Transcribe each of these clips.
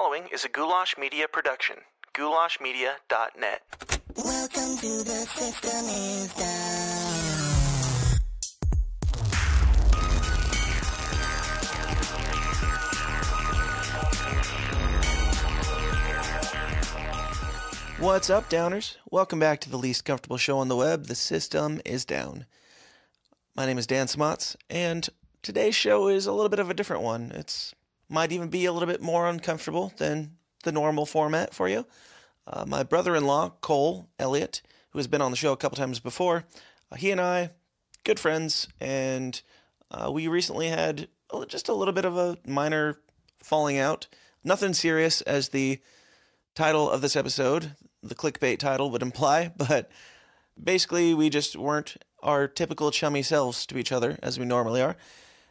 following is a Goulash Media production. goulashmedia.net. Welcome to the System is Down. What's up, Downers? Welcome back to the least comfortable show on the web, The System is Down. My name is Dan Smots, and today's show is a little bit of a different one. It might even be a little bit more uncomfortable than the normal format for you. My brother-in-law, Cole Elliott, who has been on the show a couple times before, he and I, good friends, and we recently had just a little bit of a minor falling out. Nothing serious, as the title of this episode, the clickbait title, would imply, but basically we just weren't our typical chummy selves to each other, as we normally are.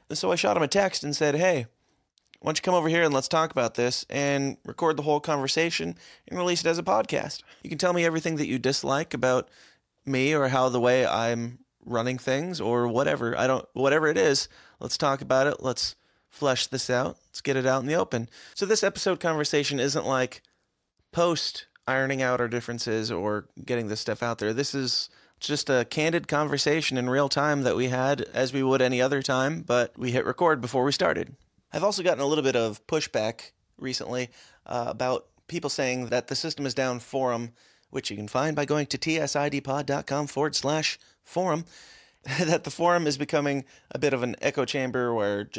And so I shot him a text and said, hey, why don't you come over here and let's talk about this and record the whole conversation and release it as a podcast. You can tell me everything that you dislike about me or how the way I'm running things or whatever. Whatever it is, let's talk about it. Let's flesh this out. Let's get it out in the open. So this episode conversation isn't like post ironing out our differences or getting this stuff out there. This is just a candid conversation in real time that we had as we would any other time, but we hit record before we started. I've also gotten a little bit of pushback recently about people saying that the System is Down forum, which you can find by going to tsidpod.com/forum, that the forum is becoming a bit of an echo chamber where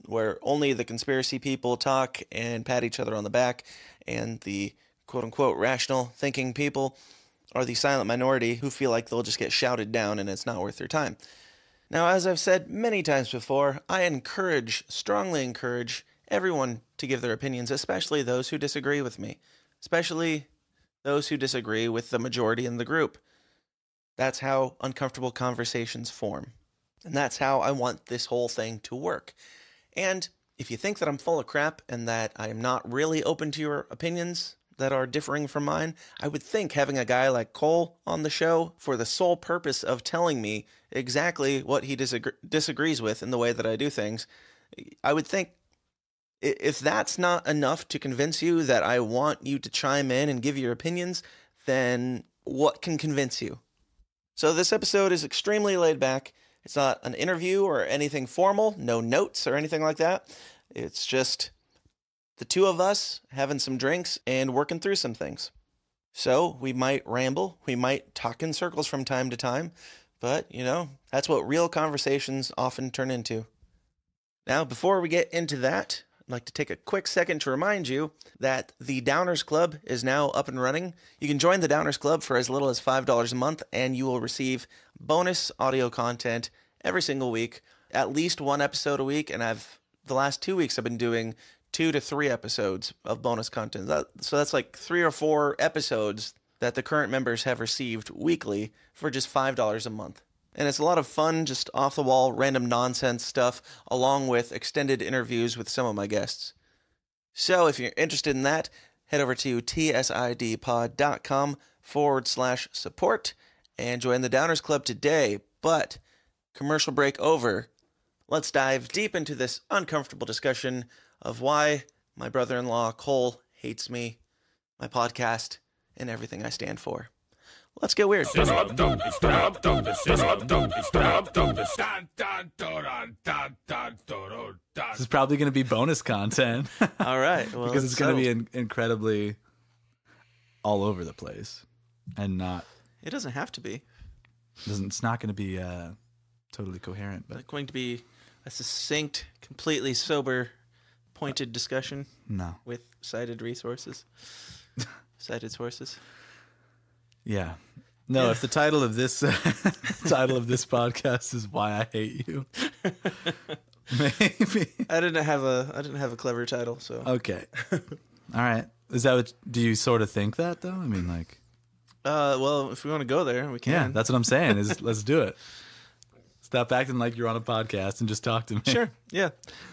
where only the conspiracy people talk and pat each other on the back, and the quote-unquote rational thinking people are the silent minority who feel like they'll just get shouted down and it's not worth their time. Now, as I've said many times before, I strongly encourage everyone to give their opinions, especially those who disagree with me, especially those who disagree with the majority in the group. That's how uncomfortable conversations form. And that's how I want this whole thing to work. And if you think that I'm full of crap and that I am not really open to your opinions that are differing from mine, I would think having a guy like Cole on the show for the sole purpose of telling me exactly what he disagrees with in the way that I do things, I would think if that's not enough to convince you that I want you to chime in and give your opinions, then what can convince you? So this episode is extremely laid back. It's not an interview or anything formal, no notes or anything like that. It's just the two of us having some drinks and working through some things. So we might ramble, we might talk in circles from time to time, but, that's what real conversations often turn into. Now, before we get into that, I'd like to take a quick second to remind you that the Downers Club is now up and running. You can join the Downers Club for as little as $5 a month, and you will receive bonus audio content every single week, at least one episode a week, and the last 2 weeks I've been doing 2 to 3 episodes of bonus content. So that's like 3 or 4 episodes that the current members have received weekly for just $5 a month. And it's a lot of fun, just off-the-wall, random nonsense stuff, along with extended interviews with some of my guests. So if you're interested in that, head over to tsidpod.com/support and join the Downers Club today. But commercial break over. Let's dive deep into this uncomfortable discussion of why my brother-in-law, Cole, hates me, my podcast, and everything I stand for. Let's get weird. This is probably going to be bonus content. All right. Well, because it's going to be incredibly all over the place and not... It doesn't have to be. It's not going to be totally coherent. But it's going to be a succinct, completely sober, pointed discussion. No. With cited resources. Cited sources. Yeah. No, if the title of this podcast is Why I Hate You, maybe. I didn't have a clever title, so. Okay. All right. Is that what do you sort of think that though? I mean, like well, if we want to go there, we can. Yeah, that's what I'm saying. Let's do it. Stop acting like you're on a podcast and just talk to me. Sure. Yeah.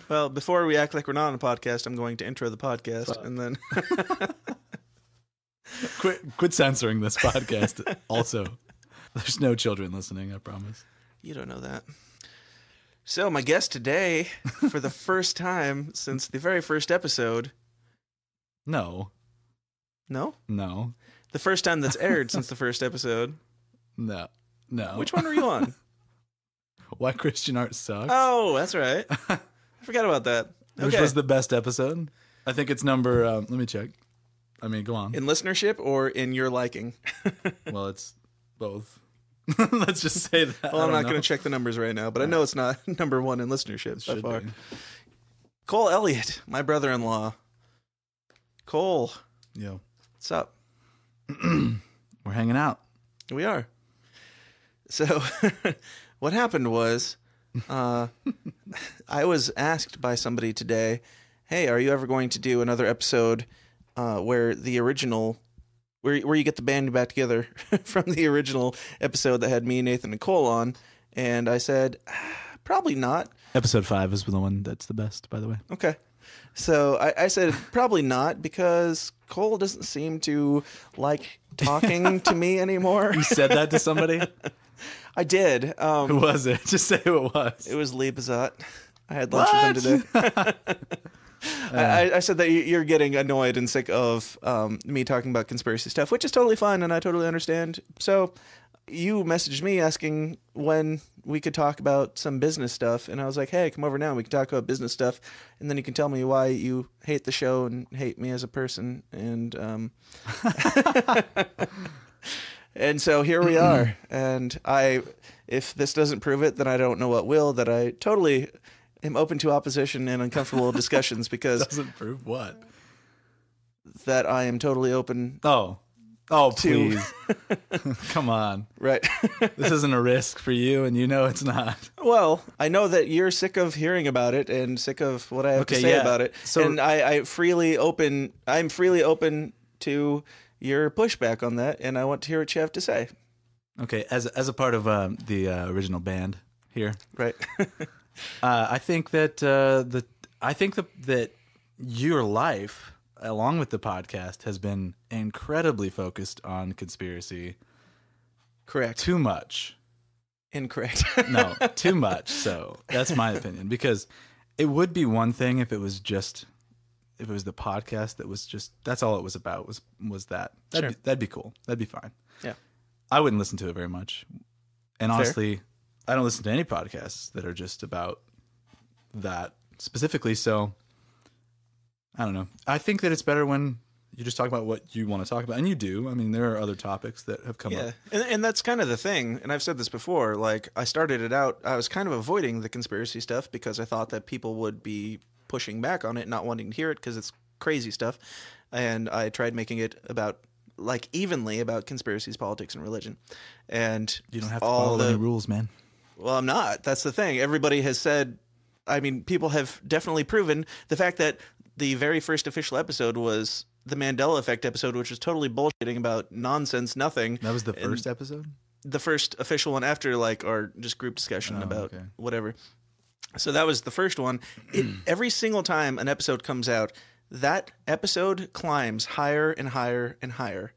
Well, before we act like we're not on a podcast, I'm going to intro the podcast and then Quit censoring this podcast. Also, there's no children listening, I promise. You don't know that. So my guest today, for the first time since the very first episode, No. No? No. The first time that's aired since the first episode. No. No. Which one were you on? Why Christian art sucks? Oh, that's right. I forgot about that. Which Okay. was the best episode? I think it's number. Let me check. I mean, go on. In listenership or in your liking? Well, it's both. Let's just say that. Well, I'm not going to check the numbers right now, but I know it's not number one in listenership so Should far. be. Cole Elliott, my brother-in-law. Cole, Yo. what's up? We're hanging out. We are. So, what happened was, I was asked by somebody today, hey, are you ever going to do another episode where the original, where you get the band back together from the original episode that had me, Nathan, and Cole on? And I said, probably not. Episode 5 is the one that's the best, by the way. Okay. So I said probably not because Cole doesn't seem to like talking to me anymore. You said that to somebody? I did. Who was it? Just say who it was. It was Lee Bazat. I had lunch with him today. I said that you're getting annoyed and sick of me talking about conspiracy stuff, which is totally fine, and I totally understand. So you messaged me asking when we could talk about some business stuff, and I was like, hey, come over now and we can talk about business stuff, and then you can tell me why you hate the show and hate me as a person, and and so here we are. And if this doesn't prove it, then I don't know what will, that I totally am open to opposition and uncomfortable discussions because Doesn't prove what? that I am totally open. Oh, please. Come on. Right. This isn't a risk for you, and you know it's not. Well, I know that you're sick of hearing about it and sick of what I have to Okay, say yeah. about it. So- and I'm freely open to your pushback on that, and I want to hear what you have to say. Okay, as a part of the original band here, Right. I think that that your life, along with the podcast, has been incredibly focused on conspiracy. Correct. Too much. Incorrect. No, too much. So that's my opinion. Because it would be one thing if it was the podcast that was just, that's all it was about was that. That'd be cool. That'd be fine. Yeah. I wouldn't listen to it very much. And Fair. honestly, I don't listen to any podcasts that are just about that specifically. So I don't know. I think that it's better when you just talk about what you want to talk about. And you do. I mean, there are other topics that have come Yeah, up. and that's kind of the thing. And I've said this before. Like, I started it out, I was kind of avoiding the conspiracy stuff because I thought that people would be pushing back on it, not wanting to hear it because it's crazy stuff. And I tried making it about, like, evenly about conspiracies, politics, and religion. And You don't have to all follow the any rules, man. Well, I'm not. That's the thing. Everybody has said, I mean, people have definitely proven the fact that the very first official episode was the Mandela Effect episode, which was totally bullshitting about nonsense, nothing. That was the first episode? The first official one after, like, our just group discussion about whatever. So that was the first one. Every single time an episode comes out, that episode climbs higher and higher and higher.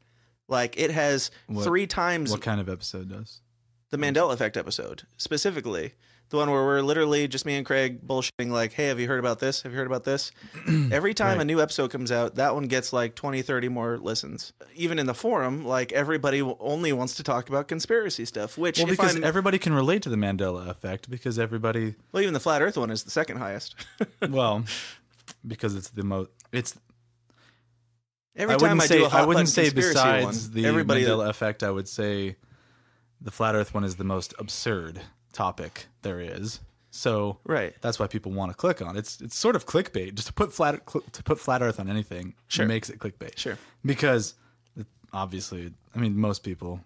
Like, it has 3 times What kind of episode does? the Mandela Effect episode, specifically. The one where we're literally just me and Craig bullshitting like, hey, have you heard about this? Have you heard about this? Every time a new episode comes out, that one gets like 20, 30 more listens. Even in the forum, like, everybody only wants to talk about conspiracy stuff, which Well, if because I'm... everybody can relate to the Mandela effect because everybody, Well, even the Flat Earth one is the second highest. well, because it's the most, it's, Every time I do a hot I wouldn't button say conspiracy besides one, the everybody... Mandela effect, I would say the Flat Earth one is the most absurd topic there is. So Right. that's why people want to click on it. It's sort of clickbait. Just to put flat Earth on anything makes it clickbait. Sure. Because obviously, I mean, most people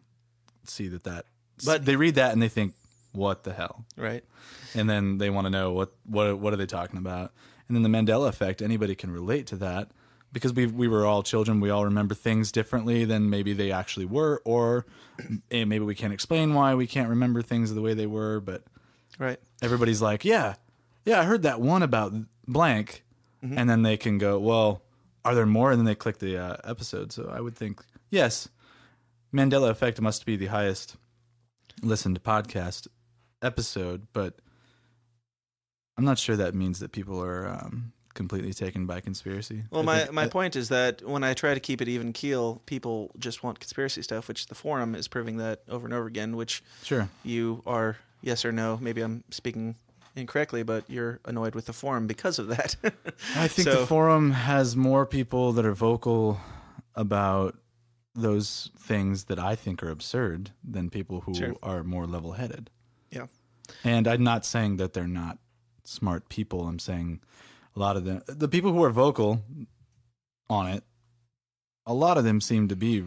see that, But- they read that and they think, what the hell? Right. And then they want to know what are they talking about? And then the Mandela effect, anybody can relate to that because we were all children. We all remember things differently than maybe they actually were, or maybe we can't explain why we can't remember things the way they were, but Right. everybody's like, yeah, I heard that one about blank. And then they can go, well, are there more? And then they click the episode. So I would think, yes, Mandela Effect must be the highest listened podcast episode, but I'm not sure that means that people are completely taken by conspiracy. Well, I think- my point is that when I try to keep it even keel, people just want conspiracy stuff, which the forum is proving that over and over again, which Sure. you are, yes or no, maybe I'm speaking incorrectly, but you're annoyed with the forum because of that. I think So- the forum has more people that are vocal about those things that I think are absurd than people who Sure. are more level-headed. Yeah. And I'm not saying that they're not smart people. I'm saying a lot of them, the people who are vocal on it, a lot of them seem to be,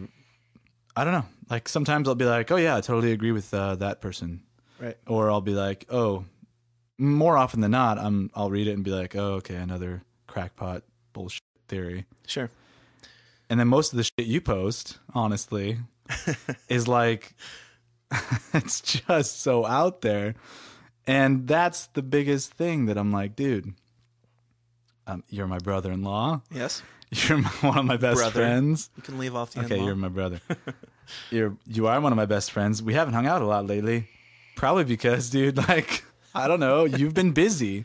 I don't know. Like sometimes I'll be like, oh yeah, I totally agree with that person. Right. Or I'll be like, oh, more often than not, I'll read it and be like, oh, okay, another crackpot bullshit theory. Sure. And then most of the shit you post, honestly, is like, it's just so out there. And that's the biggest thing that I'm like, dude, you're my brother-in-law. Yes. You're one of my best Brother. friends. You can leave off the Okay, in-law. you're my brother. You are one of my best friends. We haven't hung out a lot lately. Probably because, dude, like, I don't know, you've been busy.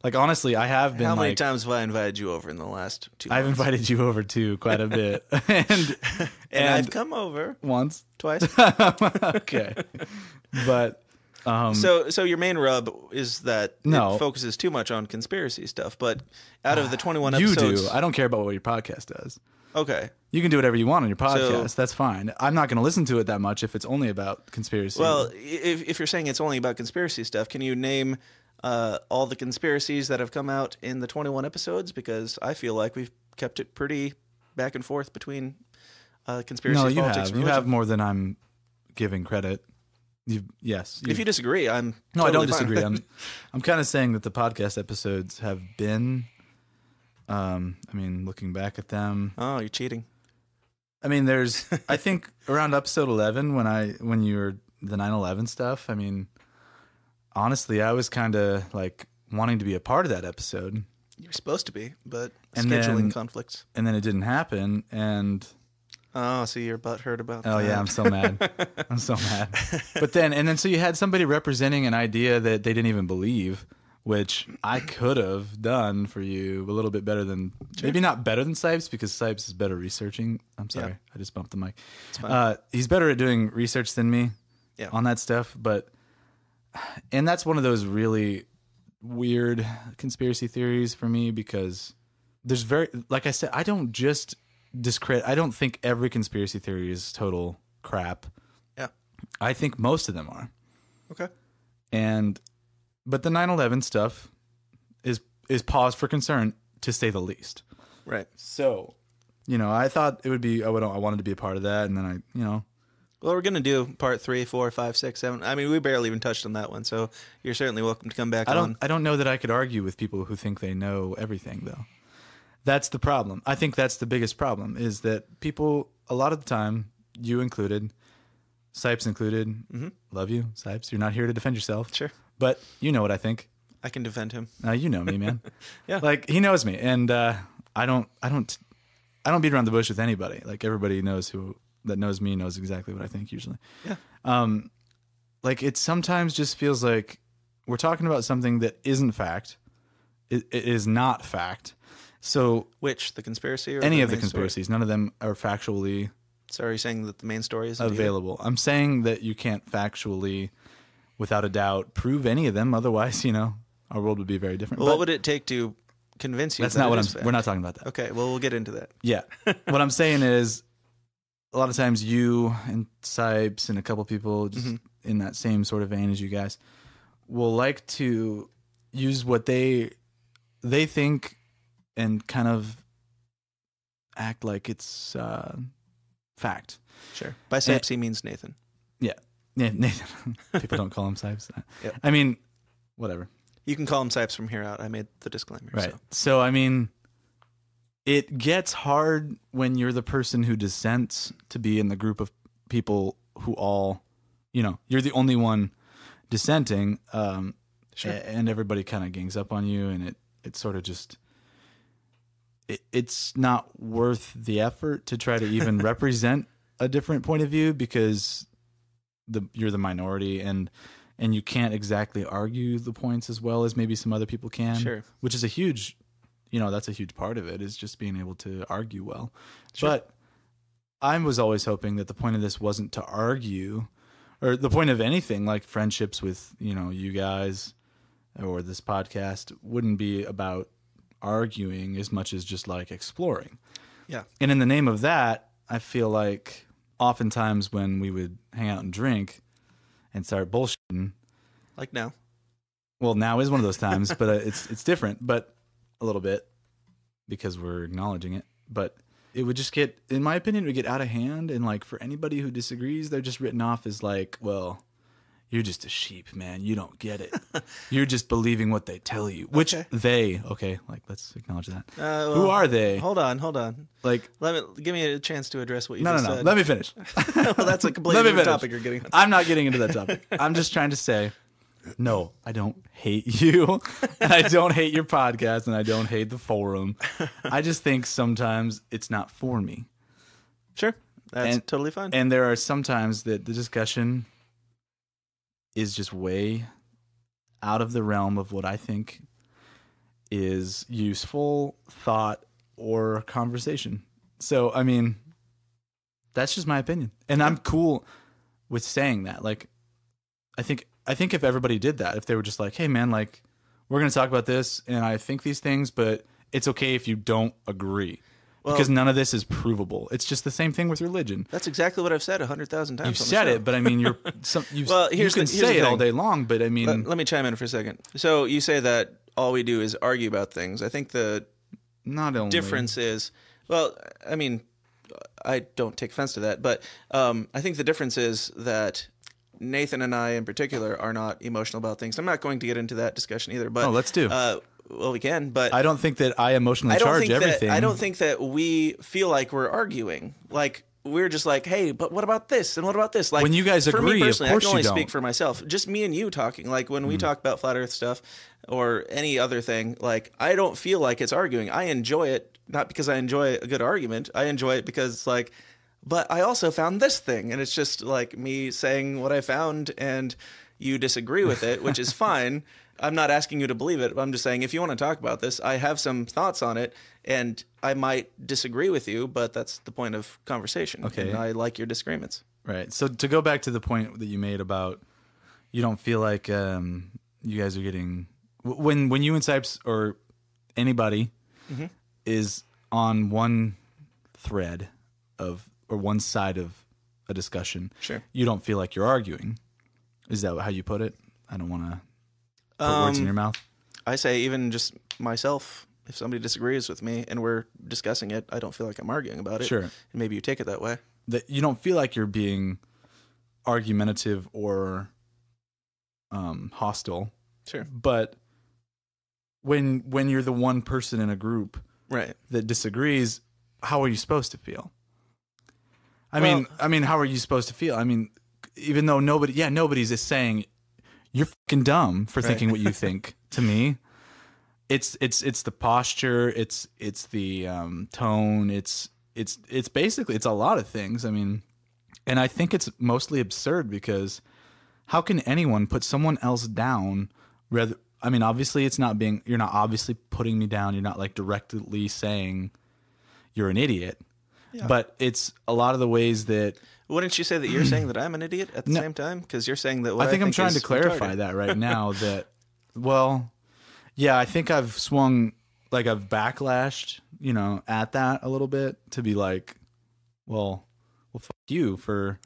Like, honestly, I have been. How many like, times have I invited you over in the last 2 months? I've invited you over too quite a bit. and I've come over once. twice. Okay. But So your main rub is that No. it focuses too much on conspiracy stuff, but out of the 21 you episodes... do. I don't care about what your podcast does. Okay. You can do whatever you want on your podcast. That's fine. I'm not going to listen to it that much if it's only about conspiracy. Well, if you're saying it's only about conspiracy stuff, can you name all the conspiracies that have come out in the 21 episodes? Because I feel like we've kept it pretty back and forth between conspiracy, no, you politics, have. and You religion. have more than I'm giving credit. Yes. If you disagree, I'm No, I totally don't fine. disagree. I'm kind of saying that the podcast episodes have been. I mean, looking back at them, Oh, you're cheating. I mean, there's. I think around episode 11 when you were the 9/11 stuff. I mean, honestly, I was kind of like wanting to be a part of that episode, You're supposed to be, but And scheduling then- conflicts. and then it didn't happen. And Oh, so you're butthurt about oh that. yeah, I'm so mad. I'm so mad. But then so you had somebody representing an idea that they didn't even believe, which I could have done for you a little bit better than, maybe not better than Sipes, because Sipes is better researching. I'm sorry, Yeah. I just bumped the mic. fine. He's better at doing research than me Yeah. on that stuff. And that's one of those really weird conspiracy theories for me, because there's like I said, I don't just discredit. I don't think every conspiracy theory is total crap. Yeah. I think most of them are. Okay. But the 9/11 stuff is pause for concern, to say the least. Right. So, I thought it would be. I wanted to be a part of that, and then Well, we're going to do part 3, 4, 5, 6, 7. I mean, we barely even touched on that one, so you're certainly welcome to come back on. I don't know that I could argue with people who think they know everything, though. That's the problem. I think that's the biggest problem, is that people, a lot of the time, you included, Sipes included, love you, Sipes. You're not here to defend yourself. Sure. But you know what I think. I can defend him. You know me, man. Yeah. Like, he knows me, and I don't beat around the bush with anybody. Like, everybody that knows me knows exactly what I think usually. Yeah. Like, it sometimes just feels like we're talking about something that isn't fact. It is not fact. So Which, the conspiracy or any of the main story? conspiracies, none of them are factually So are you saying that the main story is available. I'm saying that you can't factually, without a doubt, prove any of them. Otherwise, our world would be very different. Well, But what would it take to convince you that's that not it what is we're not talking about that. Okay, well, we'll get into that. Yeah. What I'm saying is, a lot of times you and Sipes and a couple people just in that same sort of vein as you guys will like to use what they think and kind of act like it's fact. Sure. By Sipes, he means Nathan. Yeah. Nathan. People don't call him Sipes. Yep. I mean, whatever. You can call him Sipes from here out. I made the disclaimer. Right. So. So, I mean, it gets hard when you're the person who dissents to be in the group of people who all, you're the only one dissenting. Sure. And everybody kind of gangs up on you, and it sort of just, it's not worth the effort to try to even represent a different point of view, because you're the minority, and you can't exactly argue the points as well as maybe some other people can. Sure. Which is a huge that's a huge part of it, is just being able to argue well. Sure. But I was always hoping that the point of this wasn't to argue, or the point of anything like friendships with, you guys or this podcast wouldn't be about arguing as much as just like exploring. Yeah. And in the name of that, I feel like oftentimes when we would hang out and drink and start bullshitting, like now. Well, now is one of those times, but it's different, but a little bit, because we're acknowledging it. But it would just get, in my opinion, it would get out of hand. And like for anybody who disagrees, they're just written off as like, well, you're just a sheep, man. You don't get it. You're just believing what they tell you. Which like let's acknowledge that. Who are they? Hold on. Like, give me a chance to address what you no. said. Let me finish. Well, that's a completely different topic you're getting. I'm not getting into that topic. I'm just trying to say, no, I don't hate you, and I don't hate your podcast, and I don't hate the forum. I just think sometimes it's not for me. Sure, that's totally fine. And there are sometimes that the discussion is just way out of the realm of what I think is useful thought or conversation. So, I mean, that's just my opinion. And I'm cool with saying that. Like, I think if everybody did that, if they were just like, hey man, like, we're going to talk about this and I think these things, but it's okay if you don't agree. Well, because none of this is provable. It's just the same thing with religion. That's exactly what I've said 100,000 times. You've said it, but I mean, you can say it all day long, but I mean... Let me chime in for a second. So you say that all we do is argue about things. I think the difference is... Well, I mean, I don't take offense to that, but I think the difference is that Nathan and I in particular are not emotional about things. I'm not going to get into that discussion either, but... Oh, let's do. Well, we can, but... I don't think that I emotionally charge everything. I don't think that we feel like we're arguing. Like, we're just like, hey, but what about this? And what about this? Like, when you guys agree, for me personally, of course I can only you don't. speak for myself. Just me and you talking. Like, when we talk about flat earth stuff or any other thing, like, I don't feel like it's arguing. I enjoy it, not because I enjoy a good argument. I enjoy it because it's like, but I also found this thing. And it's just like me saying what I found and you disagree with it, which is fine. I'm not asking you to believe it. I'm just saying, if you want to talk about this, I have some thoughts on it, and I might disagree with you, but that's the point of conversation. Okay. And I like your disagreements. Right. So to go back to the point that you made about you don't feel like you guys are getting... When you and Sipes or anybody is on one thread of, or one side of a discussion, sure, you don't feel like you're arguing. Is that how you put it? I don't want to... put words in your mouth? I say even just myself, if somebody disagrees with me and we're discussing it, I don't feel like I'm arguing about it. Sure. And maybe you take it that way. That you don't feel like you're being argumentative or hostile. Sure. But when you're the one person in a group right, that disagrees, how are you supposed to feel? I mean, how are you supposed to feel? I mean, even though nobody's just saying you're fucking dumb for thinking what you think. To me, it's the posture, it's the tone, it's basically, it's a lot of things. I mean, and I think it's mostly absurd because how can anyone put someone else down? Rather, I mean, obviously you're not obviously putting me down. You're not like directly saying you're an idiot, but it's a lot of the ways that. Wouldn't you say that you're saying that I'm an idiot at the same time? Because you're saying that what I think I'm trying to clarify retarded. that right now. That, well, yeah, I think I've swung, like I've backlashed, at that a little bit to be like, well, fuck you for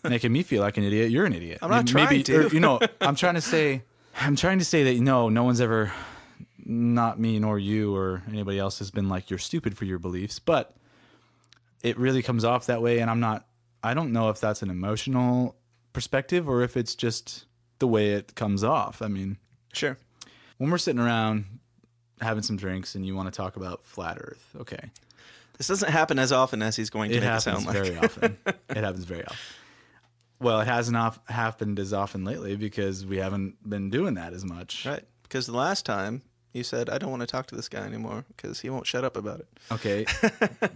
making me feel like an idiot. You're an idiot. I'm not trying to. Or, I'm trying to say that no one's ever, not me nor you or anybody else, has been like, you're stupid for your beliefs, but it really comes off that way, and I don't know if that's an emotional perspective or if it's just the way it comes off. I mean, sure. When we're sitting around having some drinks and you want to talk about flat Earth, okay. This doesn't happen as often as he's going to make it sound like. It happens very often. It happens very often. Well, it hasn't happened as often lately because we haven't been doing that as much. Right. Because the last time you said, I don't want to talk to this guy anymore because he won't shut up about it. Okay.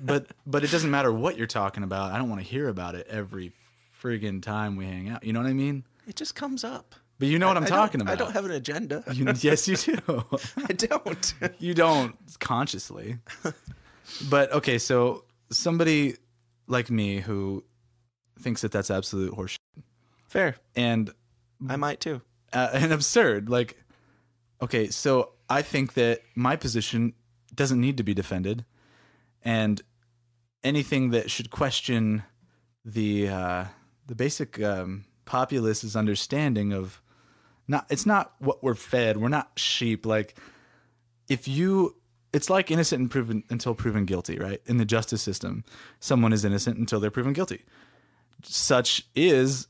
but it doesn't matter what you're talking about. I don't want to hear about it every friggin' time we hang out. You know what I mean? It just comes up. But you know what I'm talking about. I don't have an agenda. Yes, you do. I don't. You don't consciously. But okay, so somebody like me who thinks that that's absolute horseshit. Fair. And I might too. and absurd. Like, okay, so I think that my position doesn't need to be defended, and anything that should question the basic populace's understanding of it's not what we're fed. We're not sheep. Like, it's like innocent until proven guilty, right? In the justice system, someone is innocent until they're proven guilty. Such is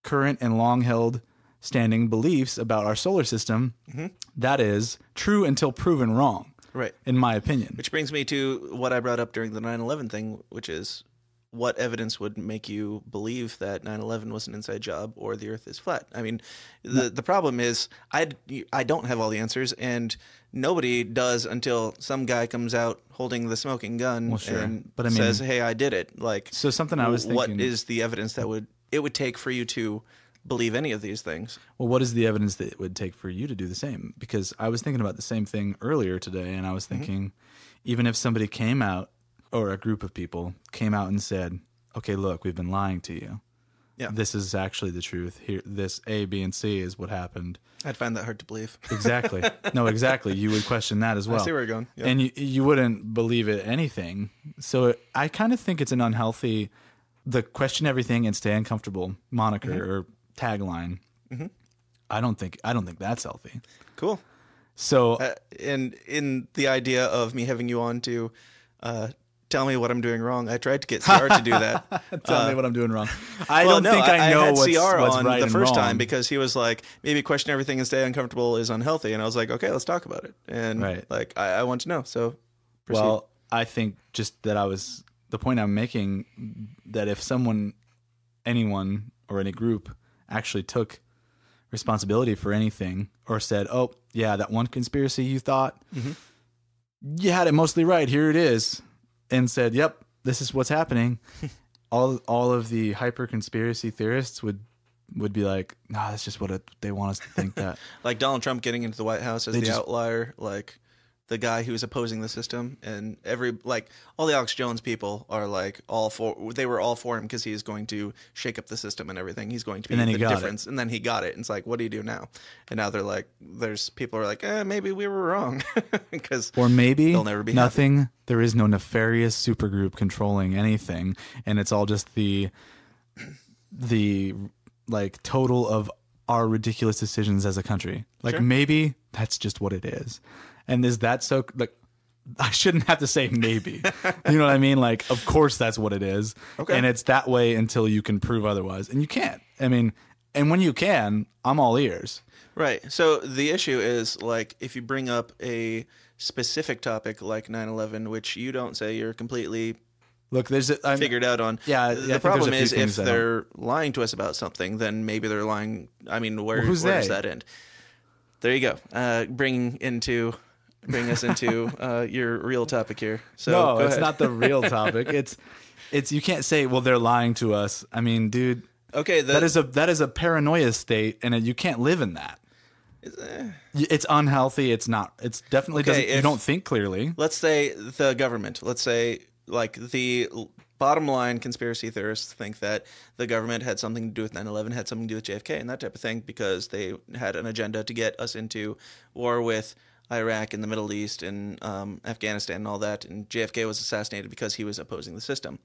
current and long-held standing beliefs about our solar system. Mm-hmm. That is true until proven wrong, right? In my opinion. Which brings me to what I brought up during the 9/11 thing, which is what evidence would make you believe that 9/11 was an inside job or the Earth is flat? I mean, the problem is I don't have all the answers, and nobody does until some guy comes out holding the smoking gun and says, "Hey, I did it." Like, so something I was thinking. What is the evidence that it would take for you to believe any of these things? Well, what is the evidence that it would take for you to do the same? Because I was thinking about the same thing earlier today, and I was thinking, even if somebody came out, or a group of people came out and said, okay, look, we've been lying to you. Yeah. This is actually the truth. Here, this A, B, and C is what happened. I'd find that hard to believe. Exactly. No, exactly. You would question that as well. I see where you're going. Yep. And you wouldn't believe it anything. So I kind of think it's an unhealthy, the question everything and stay uncomfortable moniker or tagline. Mm-hmm. I don't think that's healthy. Cool. So and in the idea of me having you on to tell me what I'm doing wrong, I tried to get CR to do that. Tell me what I'm doing wrong. I don't know what's CR what's on right the first and wrong. time because he was like, maybe question everything and stay uncomfortable is unhealthy, and I was like, okay, let's talk about it. And like I want to know. So proceed. Well, I think just that the point I'm making, that if anyone or any group actually took responsibility for anything or said, oh yeah, that one conspiracy you thought you had it mostly right, here it is, and said, yep, this is what's happening, all of the hyper conspiracy theorists would be like, nah, that's just what they want us to think. That like Donald Trump getting into the White House as the outlier, like the guy who's opposing the system, and all the Alex Jones people are like they were all for him because he is going to shake up the system and everything. He's going to be the difference. And then he got it. And it's like, what do you do now? And now they're like, people are like, maybe we were wrong. Or maybe they'll never be nothing. happy. There is no nefarious supergroup controlling anything. And it's all just the like total of our ridiculous decisions as a country. Like maybe that's just what it is. And is that so, like, I shouldn't have to say maybe. You know what I mean? Like, of course that's what it is. Okay. And it's that way until you can prove otherwise. And you can't. I mean, and when you can, I'm all ears. Right. So the issue is, like, if you bring up a specific topic like 9/11, which you don't say you're completely figured out on. Yeah. The problem is if they're lying to us about something, then maybe they're lying. I mean, where does that end? There you go. Bring us into your real topic here. So no, it's not the real topic. It's you can't say, well, they're lying to us. I mean, dude. Okay, that is a paranoia state, and you can't live in that. It's unhealthy. It's not. It's definitely doesn't. You don't think clearly. Let's say the government. Let's say like the bottom line conspiracy theorists think that the government had something to do with 9/11, had something to do with JFK and that type of thing because they had an agenda to get us into war with Iraq and the Middle East and Afghanistan and all that. And JFK was assassinated because he was opposing the system.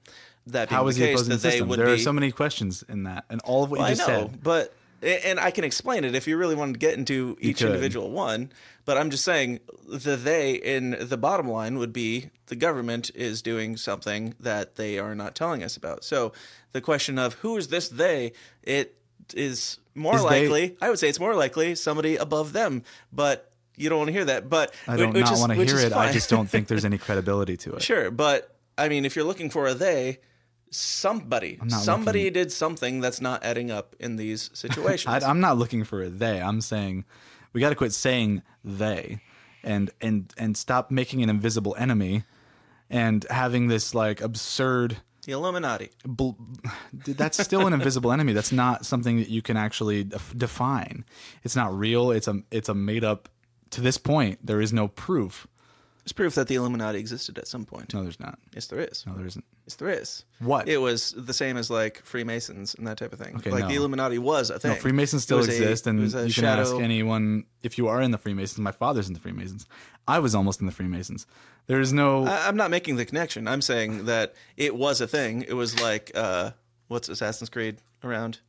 That being How was the he case, opposing the system? There are so many questions in that, and all of what you just said. But and I can explain it if you really wanted to get into each individual one. But I'm just saying they in the bottom line would be the government is doing something that they are not telling us about. So the question of who is this they, it is more likely, I would say it's more likely somebody above them. But you don't want to hear that. But I don't not want to hear it. I just don't think there's any credibility to it. Sure. But I mean, if you're looking for a they, somebody did something that's not adding up in these situations. I'm not looking for a they. I'm saying we got to quit saying they and stop making an invisible enemy and having this like absurd The Illuminati. That's still an invisible enemy. That's not something that you can actually define. It's not real. It's a made up. To this point, there is no proof. There's proof that the Illuminati existed at some point. No, there's not. Yes, there is. No, there isn't. Yes, there is. What? It was the same as like Freemasons and that type of thing. Okay, like no. the Illuminati was a thing. No, Freemasons still exist, and you can ask anyone if you are in the Freemasons. My father's in the Freemasons. I was almost in the Freemasons. There is no. I'm not making the connection. I'm saying that it was a thing. It was like what's Assassin's Creed around?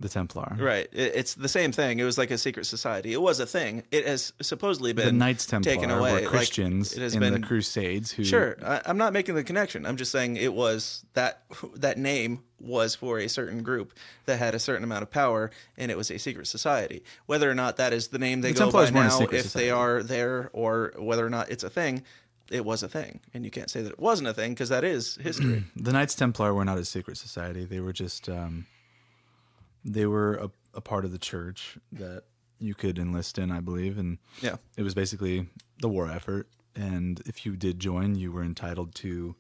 The Templar. Right. It's the same thing. It was like a secret society. It was a thing. It has supposedly been The Knights Templar taken away. were Christians it has in been, the Crusades. Who Sure. I'm not making the connection. I'm just saying it was that name was for a certain group that had a certain amount of power, and it was a secret society. Whether or not that is the name they go by now, if they are there, or whether or not it's a thing, it was a thing. And you can't say that it wasn't a thing because that is history. The Knights Templar were not a secret society. They were just... they were a part of the church that you could enlist in, I believe. And Yeah. it was basically the war effort. And if you did join, you were entitled to...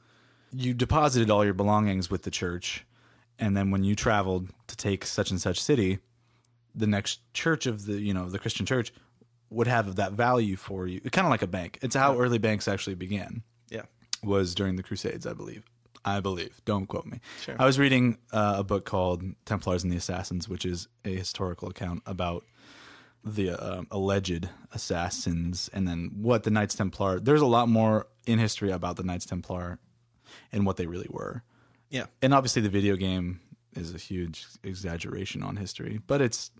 You deposited all your belongings with the church. And then when you traveled to take such and such city, the next church of the Christian church would have that value for you. Kind of like a bank. It's how early banks actually began. Yeah. Was during the Crusades, I believe. Don't quote me. Sure. I was reading a book called Templars and the Assassins, which is a historical account about the alleged assassins, and then what the Knights Templar... There's a lot more in history about the Knights Templar and what they really were. Yeah. And obviously the video game is a huge exaggeration on history, but it's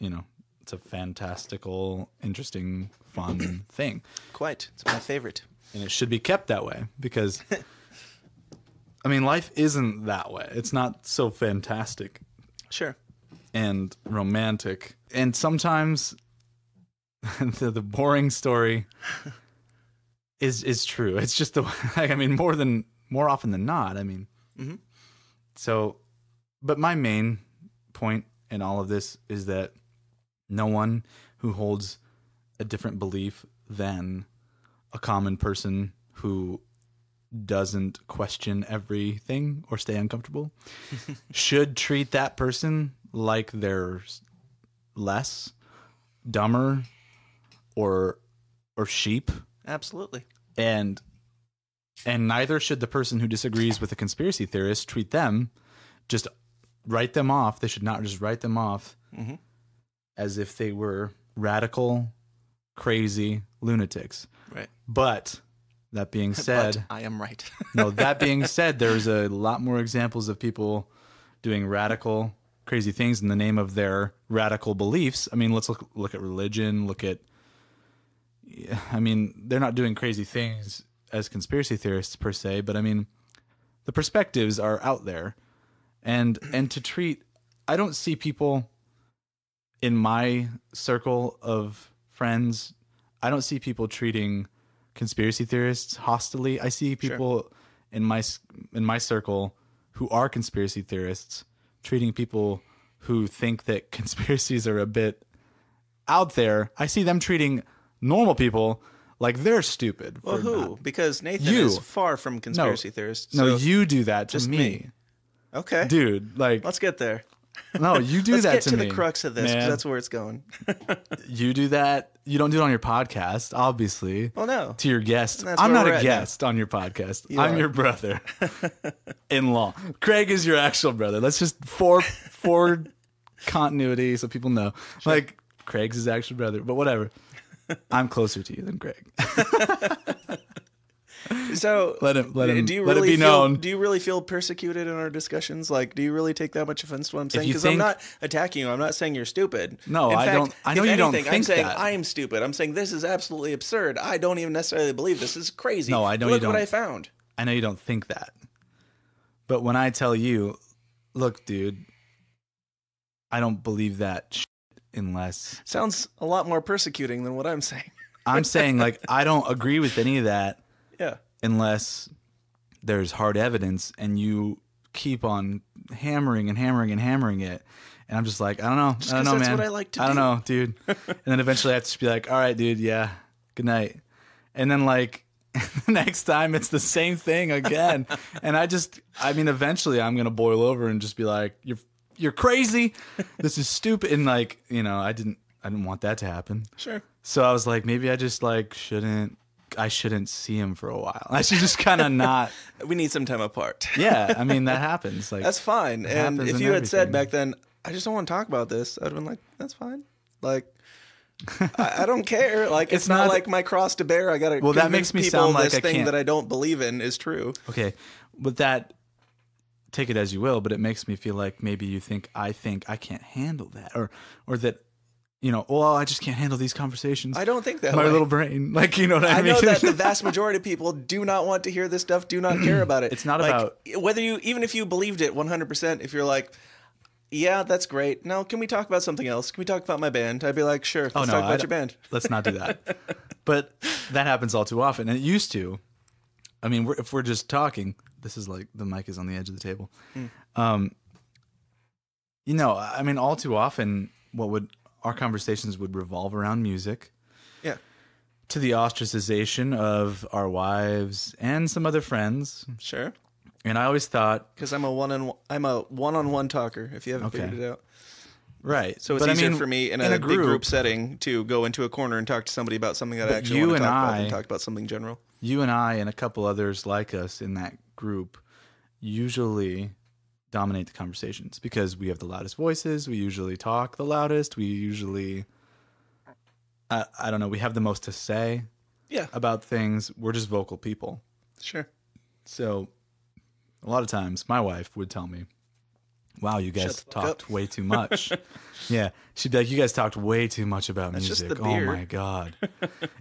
a fantastical, interesting, fun thing. Quite. It's my favorite. And it should be kept that way because... I mean, life isn't that way. It's not so fantastic Sure. and romantic. And sometimes the boring story is true. It's just more often than not. I mean, so, but my main point in all of this is that no one who holds a different belief than a common person who doesn't question everything or stay uncomfortable should treat that person like they're less, dumber, or sheep. Absolutely. And neither should the person who disagrees with a conspiracy theorist treat them, just write them off. They should not just write them off as if they were radical, crazy lunatics. Right. But that being said, But I am right. no, that being said, there's a lot more examples of people doing radical, crazy things in the name of their radical beliefs. I mean, let's look at religion, they're not doing crazy things as conspiracy theorists per se, but I mean, the perspectives are out there. And to treat, I don't see people in my circle of friends, I don't see people treating conspiracy theorists hostilely. I see people in my circle who are conspiracy theorists treating people who think that conspiracies are a bit out there. I see them treating normal people like they're stupid. Well, who? Not. Because Nathan You. is far from conspiracy theorists. No, so you do that to just me. me. Okay. Dude, like, Let's get there. no, you do Let's that get to to me. the crux of this, 'cause man. that's where it's going. You do that. You don't do it on your podcast, obviously. Well, no. To your guest. That's I'm where not we're a at guest on your podcast. You I'm are. your brother in law. Craig is your actual brother. Let's just for continuity so people know. Like, Craig's his actual brother, but whatever. I'm closer to you than Craig. So Let it really be known. Do you really feel persecuted in our discussions? Like, do you really take that much offense to what I'm saying? you Because I'm think- not attacking you. I'm not saying you're stupid. No, In I fact, don't- I know if you don't anything, I'm think saying that. I am stupid. I'm saying this is absolutely absurd. I don't even necessarily believe this. This is crazy. No, I know you Look what don't. I found. I know you don't think that. But when I tell you, look, dude, I don't believe that shit unless Sounds a lot more persecuting than what I'm saying. I'm saying, like, I don't agree with any of that Yeah. unless there's hard evidence and you keep on hammering and hammering and hammering it. And I'm just like, I don't know. I don't know, that's man. what I like to I don't do. know, dude. And then eventually I have to just be like, all right, dude. Yeah. Good night. And then, like, The next time it's the same thing again. And I mean, eventually I'm going to boil over and just be like, you're crazy. This is stupid. And like, you know, I didn't want that to happen. Sure. So I was like, maybe I just like I shouldn't see him for a while. I should just kind of not. We need some time apart. Yeah. I mean, that happens. Like, That's fine. And happens if in you had said everything. back then, I just don't want to talk about this, I'd have been like, that's fine. Like, I don't care. Like, it's not like my cross to bear. I got to Well, that convince makes me people sound like this I thing can't- that I don't believe in is true. okay, but that, take it as you will, but it makes me feel like maybe you think I can't handle that, or that, you know, well, I just can't handle these conversations. I don't think that My way. little brain, like, you know what I I mean? know that the vast majority of people do not want to hear this stuff, do not care about it. It's not like, about- whether you, even if you believed it 100%, if you're like, yeah, that's great. Now, can we talk about something else? Can we talk about my band? I'd be like, sure, let's talk about your band. Let's not do that. But that happens all too often, and it used to. I mean, if we're just talking, this is like the mic is on the edge of the table. You know, I mean, all too often, our conversations would revolve around music, Yeah. to the ostracization of our wives and some other friends. Sure. And I always thought, Because I'm a one-on-one talker, if you haven't Okay. figured it out. right. So it's but easier I mean, for me in a big group setting to go into a corner and talk to somebody about something that I But actually you want to and talk about I- than talk about something general. You and I and a couple others like us in that group usually dominate the conversations because we have the loudest voices. We usually talk the loudest. We usually, I don't know, we have the most to say Yeah, about things. We're just vocal people. sure. So a lot of times my wife would tell me, wow, you guys Shut the fuck talked up." way too much. Yeah. She'd be like, you guys talked way too much about That's just music. the Oh beer. my God.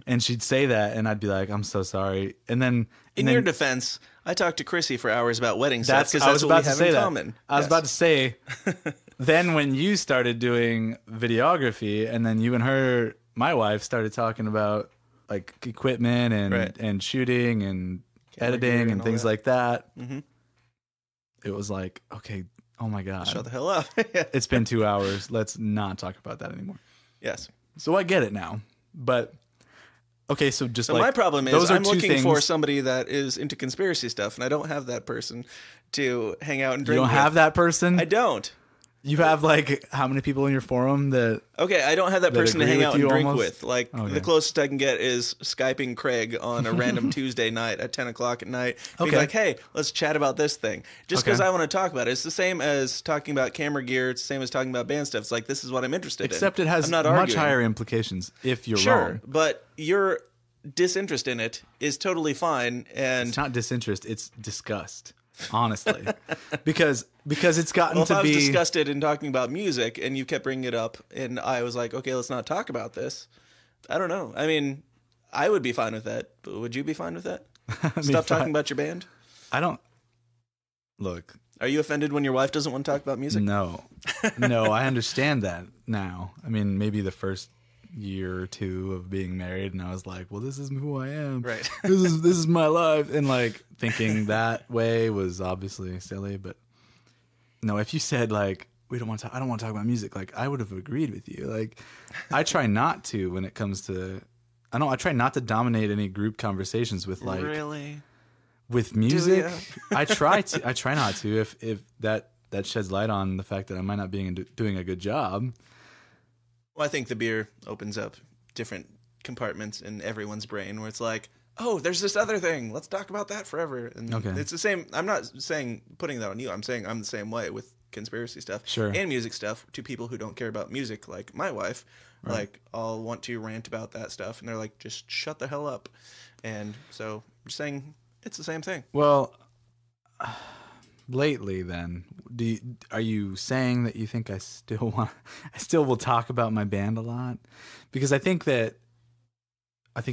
And she'd say that and I'd be like, I'm so sorry. And then In your defense, I talked to Chrissy for hours about wedding stuff because I that's was what about we to have say in that. common. I was Yes. about to say, then when you started doing videography and then you and her, my wife, started talking about like equipment and, Right. and shooting and Camera gear editing and and all things that. like that, Mhm. it was like, okay, oh my God. Shut the hell up. Yeah. It's been 2 hours. Let's not talk about that anymore. Yes. So I get it now. But okay, so just So like my problem is those are I'm two looking for things- somebody that is into conspiracy stuff, and I don't have that person to hang out and you drink don't with. have that person. I don't. You have like how many people in your forum that Okay, I don't have that That person to agree hang with out and you drink almost? with. Like, Okay. the closest I can get is Skyping Craig on a random Tuesday night at 10 o'clock at night. Being Okay. like, hey, let's chat about this thing. Just because Okay. I want to talk about it. It's the same as talking about camera gear. It's the same as talking about band stuff. It's like, this is what I'm interested except in. it has I'm not much arguing. higher implications if you're Sure, wrong. but your disinterest in it is totally fine. And It's not disinterest, it's disgust, honestly. because it's gotten well, if to I was be disgusted in talking about music and you kept bringing it up and I was like, okay, let's not talk about this. I don't know. I mean, I would be fine with that. But would you be fine with that? Stop talking about your band? I don't look. Are you offended when your wife doesn't want to talk about music? No. No, I understand that now. I mean, maybe the first year or two of being married and I was like, well, this is who I am. Right. This is my life. And like thinking that way was obviously silly, but no, if you said like I don't want to talk about music, like I would have agreed with you. Like I try not to when it comes to I try not to dominate any group conversations with like Really? with music. ya? I try not to if that sheds light on the fact that I might not be doing a good job. Well, I think the beer opens up different compartments in everyone's brain where it's like, oh, there's this other thing. Let's talk about that forever. And Okay. it's the same. I'm not saying putting that on you. I'm saying I'm the same way with conspiracy stuff Sure. and music stuff to people who don't care about music, like my wife. Right. Like, I'll want to rant about that stuff, and they're like, just shut the hell up. And so I'm just saying it's the same thing. Well, lately then, are you saying that you think I still will talk about my band a lot? Because I think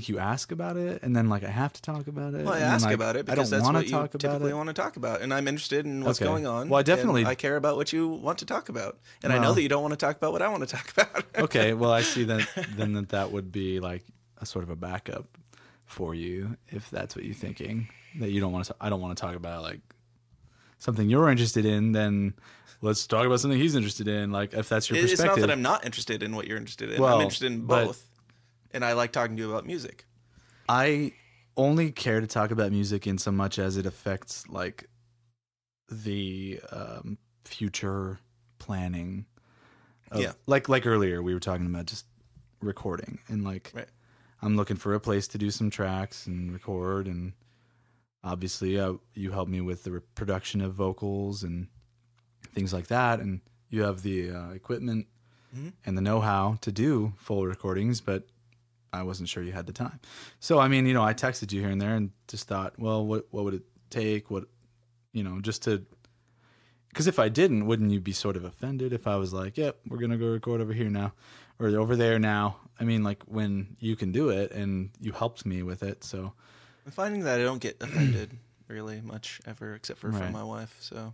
you ask about it, and then like I have to talk about it. Well, I and then, ask like, about it I because don't that's want what to you talk about typically it. want to talk about, and I'm interested in what's Okay. going on. Well, I definitely- and I care about what you want to talk about, and I know Well- that you don't want to talk about what I want to talk about. Okay, well, I see that then that would be like a sort of a backup for you if that's what you're thinking. That you don't want to. I don't want to talk about like something you're interested in. Then let's talk about something he's interested in. Like if that's your It's perspective. not that I'm not interested in what you're interested in. Well, I'm interested in but- both, and I like talking to you about music. I only care to talk about music in so much as it affects like the future planning. Like earlier we were talking about just recording and like Right. I'm looking for a place to do some tracks and record, and obviously you helped me with the production of vocals and things like that, and you have the equipment and the know-how to do full recordings, but I wasn't sure you had the time. So I mean, you know, I texted you here and there and just thought, well, what would it take? What, you know, just to, because if I didn't, wouldn't you be sort of offended if I was like, yep, we're gonna go record over here now or over there now? I mean, like when you can do it and you helped me with it, so I'm finding that I don't get offended really much ever, except for Right. from my wife. So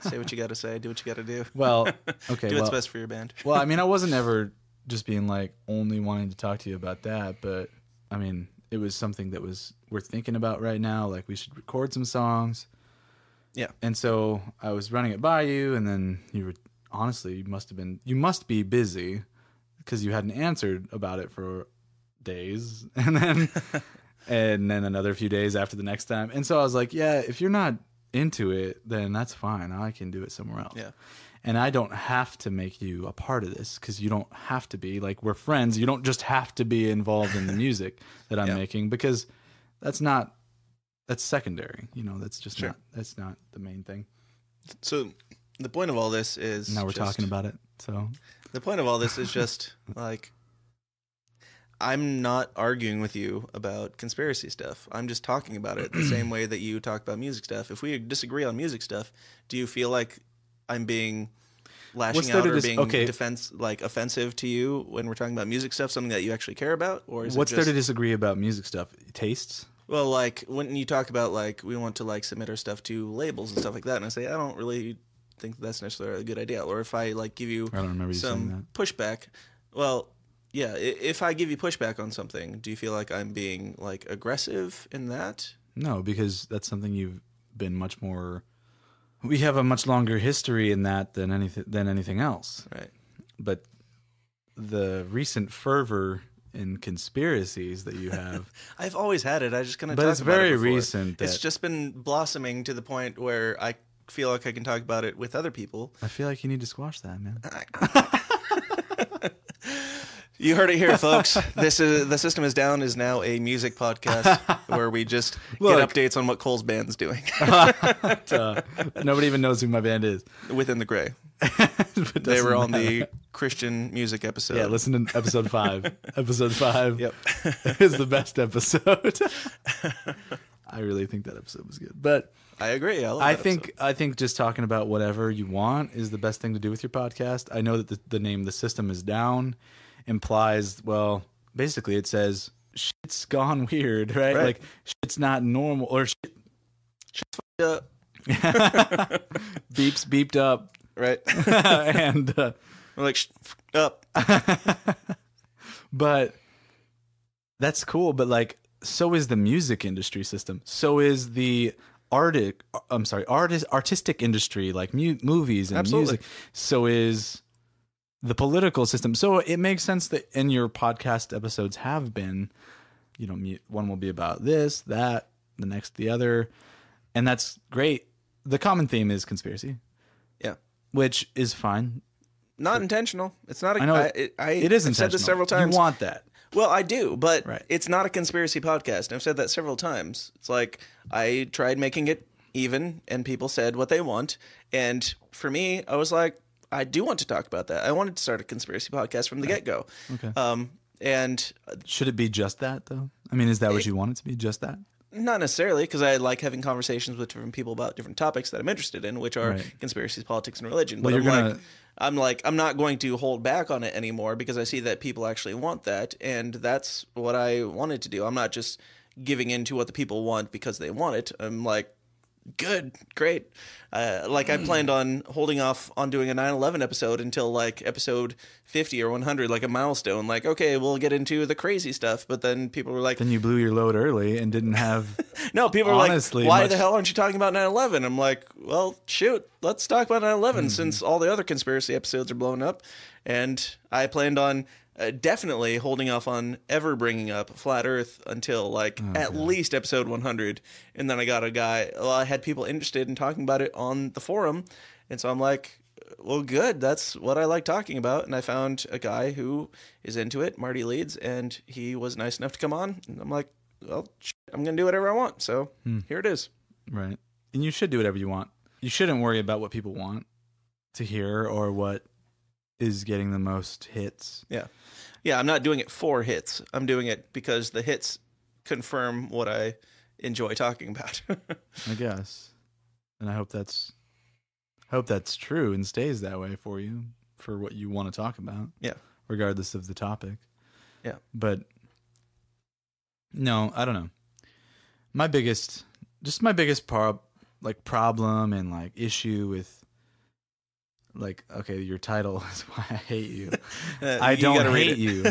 say what you got to say, do what you got to do. well, okay, Do well, what's best for your band. well, I mean, I wasn't ever just being like only wanting to talk to you about that, but I mean, it was something that we're thinking about right now. Like we should record some songs. Yeah. And so I was running it by you, and then you were honestly, you must be busy because you hadn't answered about it for days, and then another few days after the next time. And so I was like, yeah, if you're not into it, then that's fine. I can do it somewhere else. Yeah. And I don't have to make you a part of this because you don't have to be. Like, we're friends. You don't just have to be involved in the music that I'm Yeah. making, because that's secondary. You know, that's not the main thing. So the point of all this is Now we're just- talking about it. So The point of all this is just like, I'm not arguing with you about conspiracy stuff. I'm just talking about it the same way that you talk about music stuff. If we disagree on music stuff, do you feel like I'm being What's lashing there out to or dis- being okay. offensive to you when we're talking about music stuff, something that you actually care about? Or is what's it there just, to disagree about music stuff? Tastes? well, like when you talk about like we want to like submit our stuff to labels and stuff like that, and I say I don't really think that's necessarily a good idea. Or if I like give you I don't remember you saying some pushback, well, yeah, if I give you pushback on something, do you feel like I'm being like aggressive in that? No, because that's something you've been much more. We have a much longer history in that than anything else. Right. But the recent fervor in conspiracies that you have, I've always had it. I just kind of. but it's about it very before. recent. It's That just been blossoming to the point where I feel like I can talk about it with other people. I feel like you need to squash that, man. You heard it here, folks. This is The System Is Down is now a music podcast where we just Look. get updates on what Cole's band's doing Nobody even knows who my band is. within the gray. But They were doesn't on matter. the Christian music episode. Yeah, listen to episode 5. Episode 5 Yep. is the best episode. I really think that episode was good. But I agree. I love I that think episode. just talking about whatever you want is the best thing to do with your podcast. I know that the name "The System Is Down" implies, well, basically it says shit's gone weird, right? Right. Like shit's not normal, or shit Uh, beeped up, right. and We're like up. but that's cool. But like, so is the music industry system. So is the artistic industry, like movies and Absolutely. music. So is the political system. So it makes sense that in your podcast episodes have been, you know, one will be about this, that, the next, the other, and that's great. The common theme is conspiracy, Yeah. which is fine. Not intentional. It's not. I know it is. I've said this several times. You want that. Well, I do, but Right. it's not a conspiracy podcast. I've said that several times. It's like I tried making it even, and people said what they want. And for me, I was like, I do want to talk about that. I wanted to start a conspiracy podcast from the get-go. Okay. And Should it be just that, though? I mean, is that what you want it to be, just that? not necessarily, because I like having conversations with different people about different topics that I'm interested in, which are Right. conspiracies, politics, and religion. Well, But you're I'm not going to hold back on it anymore because I see that people actually want that, and that's what I wanted to do. I'm not just giving in to what the people want because they want it. I'm like, good, great. Like I planned on holding off on doing a 9/11 episode until like episode 50 or 100, like a milestone. Like, okay, we'll get into the crazy stuff. But then people were like, Then you blew your load early and didn't have. no, people are honestly, like, why much- the hell aren't you talking about 9/11? I'm like, well, shoot, let's talk about 9/11 since all the other conspiracy episodes are blown up. And I planned on definitely holding off on ever bringing up Flat Earth until like at least episode 100. And then I got a guy, well, I had people interested in talking about it on the forum. And so I'm like, well, good. That's what I like talking about. And I found a guy who is into it, Marty Leeds, and he was nice enough to come on. And I'm like, well, I'm going to do whatever I want. So here it is. Right. And you should do whatever you want. You shouldn't worry about what people want to hear or what is getting the most hits. Yeah. Yeah, I'm not doing it for hits. I'm doing it because the hits confirm what I enjoy talking about. I guess. And I hope that's true and stays that way for you, for what you want to talk about. Yeah. Regardless of the topic. Yeah. But no, I don't know. My biggest problem and like issue with like, okay, your title is why I hate you. I don't hate you.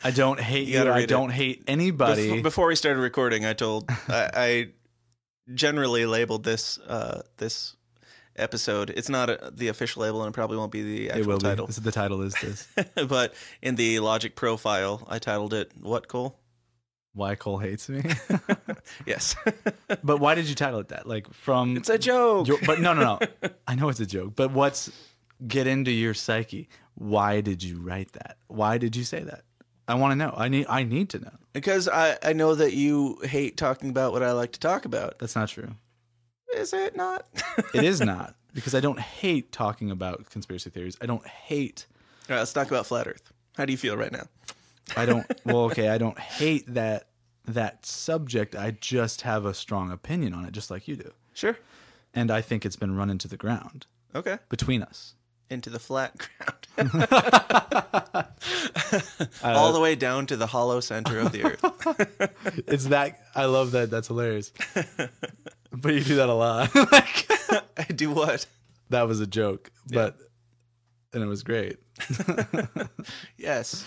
I don't hate you. I don't hate anybody. Before we started recording, I generally labeled this this episode. It's not the official label, and it probably won't be the actual title. The title is this. But in the Logic profile, I titled it, what, Cole? Why Cole hates me? Yes. But why did you title it that? Like from... It's a joke. But no. I know it's a joke. But get into your psyche. Why did you write that? Why did you say that? I want to know. I need to know. Because I know that you hate talking about what I like to talk about. That's not true. Is it not? It is not. Because I don't hate talking about conspiracy theories. I don't hate... All right, let's talk about Flat Earth. How do you feel right now? I don't hate that subject. I just have a strong opinion on it, just like you do. Sure. And I think it's been run into the ground. Okay. Between us. Into the flat ground. All the way down to the hollow center of the earth. It's that, I love that. That's hilarious. But you do that a lot. I do what? That was a joke, and it was great. Yes.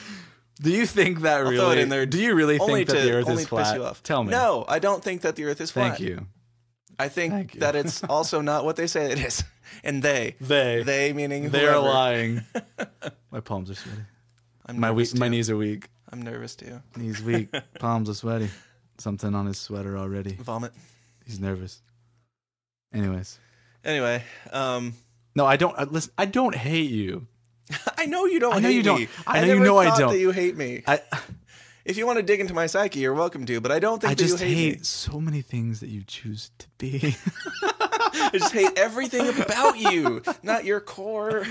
Do you think that I'll throw it in there. Do you really think that the Earth is flat? Piss you off. Tell me. No, I don't think that the Earth is flat. Thank you. I think that it's also not what they say it is. And they meaning they're whoever. lying. My palms are sweaty. My knees are weak. I'm nervous too. Knees weak. Palms are sweaty. Something on his sweater already. Vomit. He's nervous. Anyways. Anyway, no, I don't. Listen, I don't hate you. I know you don't. I know hate you don't. Me. I know you know I don't. That you hate me. If you want to dig into my psyche, you're welcome to. But I don't think that you hate me. I just hate so many things that you choose to be. I just hate everything about you, not your core.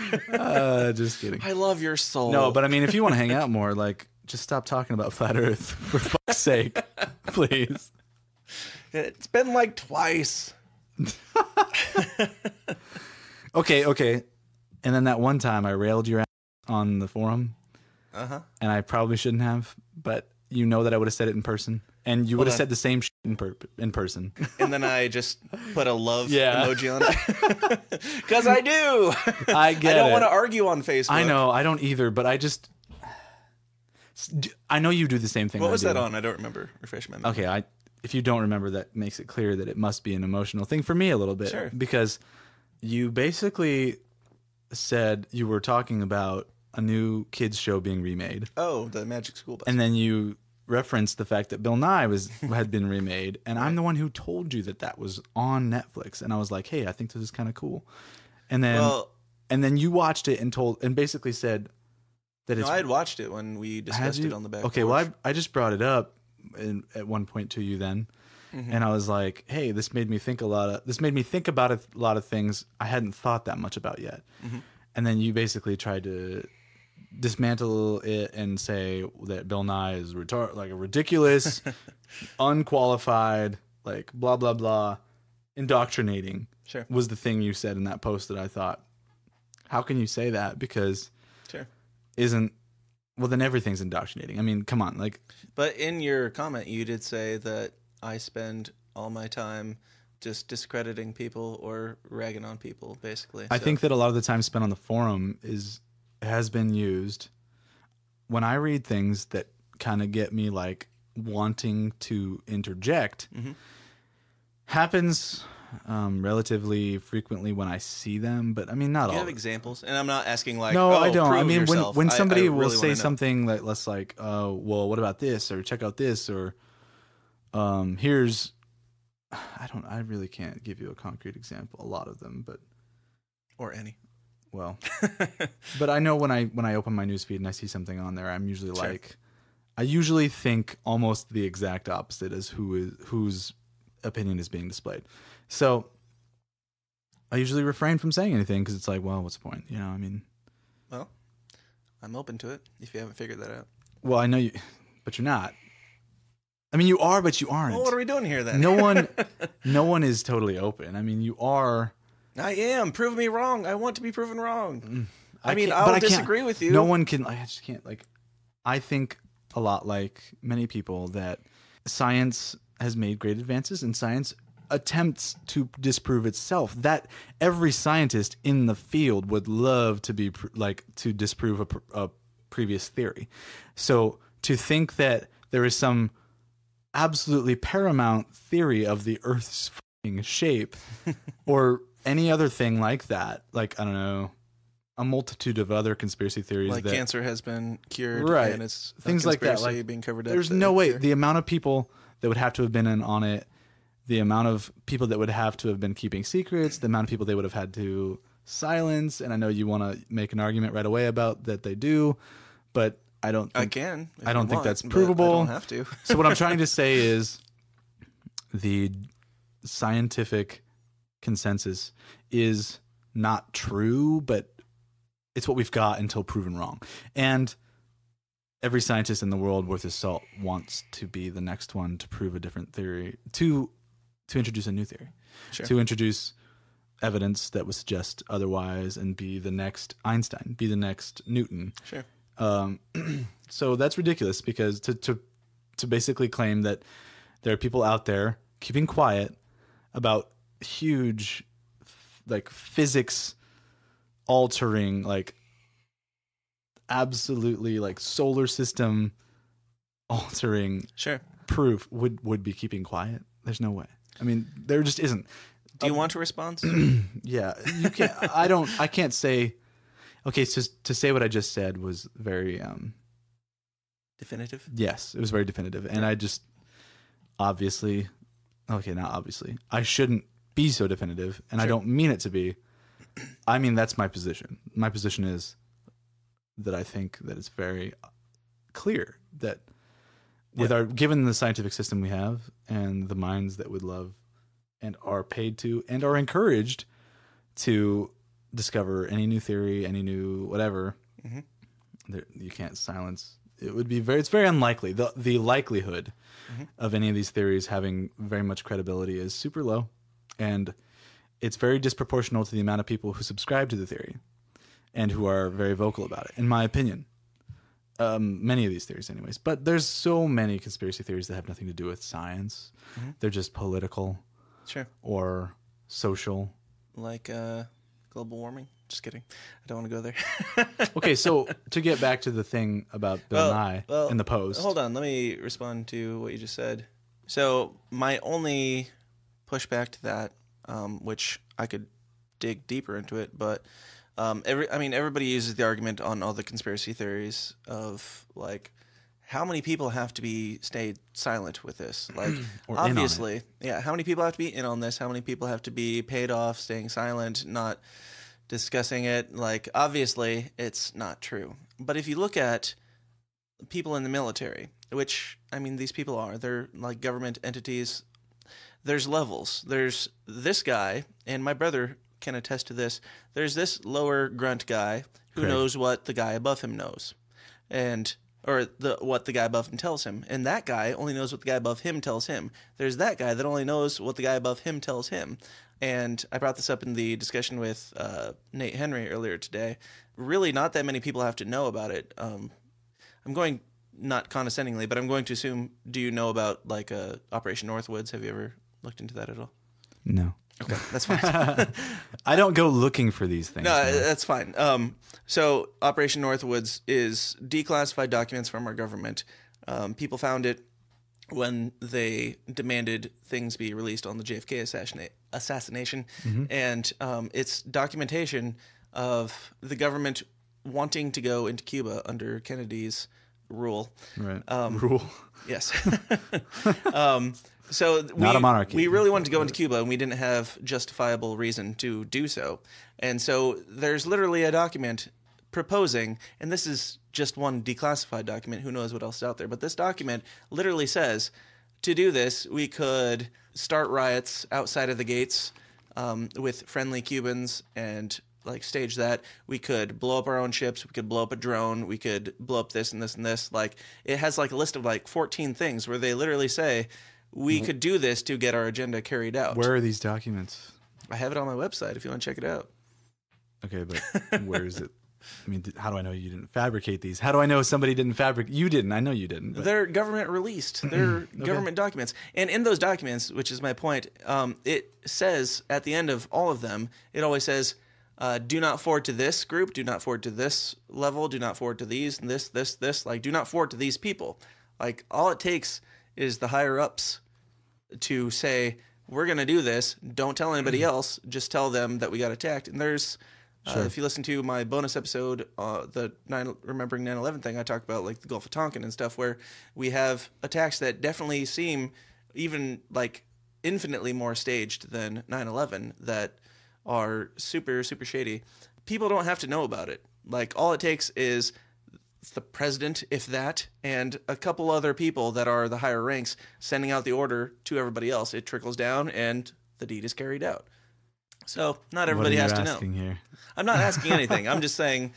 Just kidding. I love your soul. No, but I mean, if you want to hang out more, like, just stop talking about flat Earth for fuck's sake, please. It's been like twice. Okay. And then that one time I railed your ass on the forum. Uh-huh. And I probably shouldn't have, but you know that I would have said it in person. And you would have said the same shit in person. And then I just put a love emoji on it. Because I do. I don't want to argue on Facebook. I know. I don't either, but I know you do the same thing. What was that on? I don't remember. Refresh my memory. Okay, if you don't remember, that makes it clear that it must be an emotional thing for me a little bit. Sure. Because you basically said you were talking about a new kids show being remade. Oh, the Magic School Bus. And then you referenced the fact that Bill Nye had been remade, and I'm the one who told you that was on Netflix, and I was like, hey, I think this is kind of cool. And then you watched it and basically said that it's... No, I had watched it when we discussed it on the back Okay, porch. well, I just brought it up at one point to you then. Mm-hmm. And I was like, hey, this made me think about a lot of things I hadn't thought that much about yet. Mm-hmm. And then you basically tried to dismantle it and say that Bill Nye is like a ridiculous, unqualified, like blah, blah, blah, indoctrinating. Sure. Was the thing you said in that post that I thought, how can you say that? Because well, then everything's indoctrinating. I mean, come on. But in your comment, you did say that I spend all my time just discrediting people or ragging on people, basically. I think that a lot of the time spent on the forum has been used when I read things that kind of get me like wanting to interject. Mm-hmm. Happens relatively frequently when I see them, but I mean, not Do you all. have examples? And I'm not asking like, No, I don't. I prove mean, yourself. when somebody I will really say wanna know. something that let's like, well, what about this, or check out this, or here's, I really can't give you a concrete example. A lot of them, but or any. well, but I know when I open my newsfeed and I see something on there, I'm usually Sure. like, I usually think almost the exact opposite as whose opinion is being displayed. So I usually refrain from saying anything because it's like, well, what's the point? You know, I mean, Well, I'm open to it if you haven't figured that out. well, I know you, but you're not. I mean, you are, but you aren't. Well, what are we doing here then? No one is totally open. I mean, you are. I am. Prove me wrong. I want to be proven wrong. I mean, can't- but I'll I can't- disagree with you. No one can. I just can't. Like, I think a lot like many people that science has made great advances, and science attempts to disprove itself. That every scientist in the field would love to be to disprove a previous theory. So to think that there is some absolutely paramount theory of the Earth's fucking shape or any other thing like that, like, I don't know, a multitude of other conspiracy theories like that cancer has been cured, Right. and it's a Things like that, conspiracy like, being covered up. there's to no way cure. the amount of people that would have to have been in on it, the amount of people that would have to have been keeping secrets, the amount of people they would have had to silence, and I know you want to make an argument right away about that they do, but I don't I think, can. if I don't you think want, that's but provable. I don't have to. So what I'm trying to say is the scientific consensus is not true, but it's what we've got until proven wrong. And every scientist in the world worth his salt wants to be the next one to prove a different theory, to introduce a new theory, Sure. to introduce evidence that would suggest otherwise, and be the next Einstein, be the next Newton. Sure. So that's ridiculous, because to basically claim that there are people out there keeping quiet about huge, like, physics altering, like, absolutely, like, solar system altering Sure. proof would be keeping quiet. There's no way. I mean, there just isn't. Do you want a response? Yeah, you can't. I can't say. Okay, so to say what I just said was very. Definitive? Yes, it was very definitive, and I just obviously. Okay, not obviously. I shouldn't be so definitive, and I don't mean it to be. I mean, that's my position. My position is that I think that it's very clear that with our given the scientific system we have and the minds that would love and are paid to and are encouraged to discover any new theory, any new whatever, you can't silence. It would be it's very unlikely. The likelihood of any of these theories having very much credibility is super low, and it's very disproportional to the amount of people who subscribe to the theory and who are very vocal about it, in my opinion. Many of these theories anyways, but there's so many conspiracy theories that have nothing to do with science. They're just political Sure. or social. Like global warming? Just kidding. I don't want to go there. Okay, so to get back to the thing about Bill Nye and the Post. Hold on. Let me respond to what you just said. So my only pushback to that, which I could dig deeper into it, but everybody uses the argument on all the conspiracy theories of, like, how many people have to be stayed silent with this? Like, Or in on it. obviously, yeah. How many people have to be in on this? How many people have to be paid off, staying silent, not discussing it? Like, obviously, it's not true. But if you look at people in the military, which, I mean, these people they're like government entities. There's levels. There's this guy, and my brother can attest to this. There's this lower grunt guy who Craig. knows what the guy above him knows, or what the guy above him tells him. And that guy only knows what the guy above him tells him. There's that guy that only knows what the guy above him tells him. And I brought this up in the discussion with Nate Henry earlier today. Really, not that many people have to know about it. I'm going, not condescendingly, but I'm going to assume, do you know about, like, Operation Northwoods? Have you ever looked into that at all? No. Okay, that's fine. I don't go looking for these things. No, man. that's fine. So Operation Northwoods is declassified documents from our government. People found it when they demanded things be released on the JFK assassination. And it's documentation of the government wanting to go into Cuba under Kennedy's rule. Right. Rule. Yes. So Not a monarchy. We really wanted to go into Cuba, and we didn't have justifiable reason to do so. And so there's literally a document proposing, and this is just one declassified document, who knows what else is out there, but this document literally says, to do this, we could start riots outside of the gates with friendly Cubans and like stage that. We could blow up our own ships. We could blow up a drone. We could blow up this and this and this. Like, it has like a list of like 14 things where they literally say, we could do this to get our agenda carried out. Where are these documents? I have it on my website if you want to check it out. Okay, but where is it? I mean, how do I know you didn't fabricate these? How do I know somebody didn't fabricate? You didn't. I know you didn't. But. They're government released. They're government documents. And in those documents, which is my point, it says at the end of all of them, it always says, do not forward to this group, do not forward to this level, do not forward to these, and this. Like, do not forward to these people. Like, all it takes is the higher-ups to say, we're going to do this. Don't tell anybody else. Just tell them that we got attacked. And there's... Sure. If you listen to my bonus episode, the remembering 9/11 thing, I talked about like the Gulf of Tonkin and stuff, where we have attacks that definitely seem even like infinitely more staged than 9/11 that are super, super shady. People don't have to know about it. Like, all it takes is the president, if that, and a couple other people that are the higher ranks sending out the order to everybody else. It trickles down and the deed is carried out. So not everybody has to know. Here? I'm not asking anything. I'm just saying,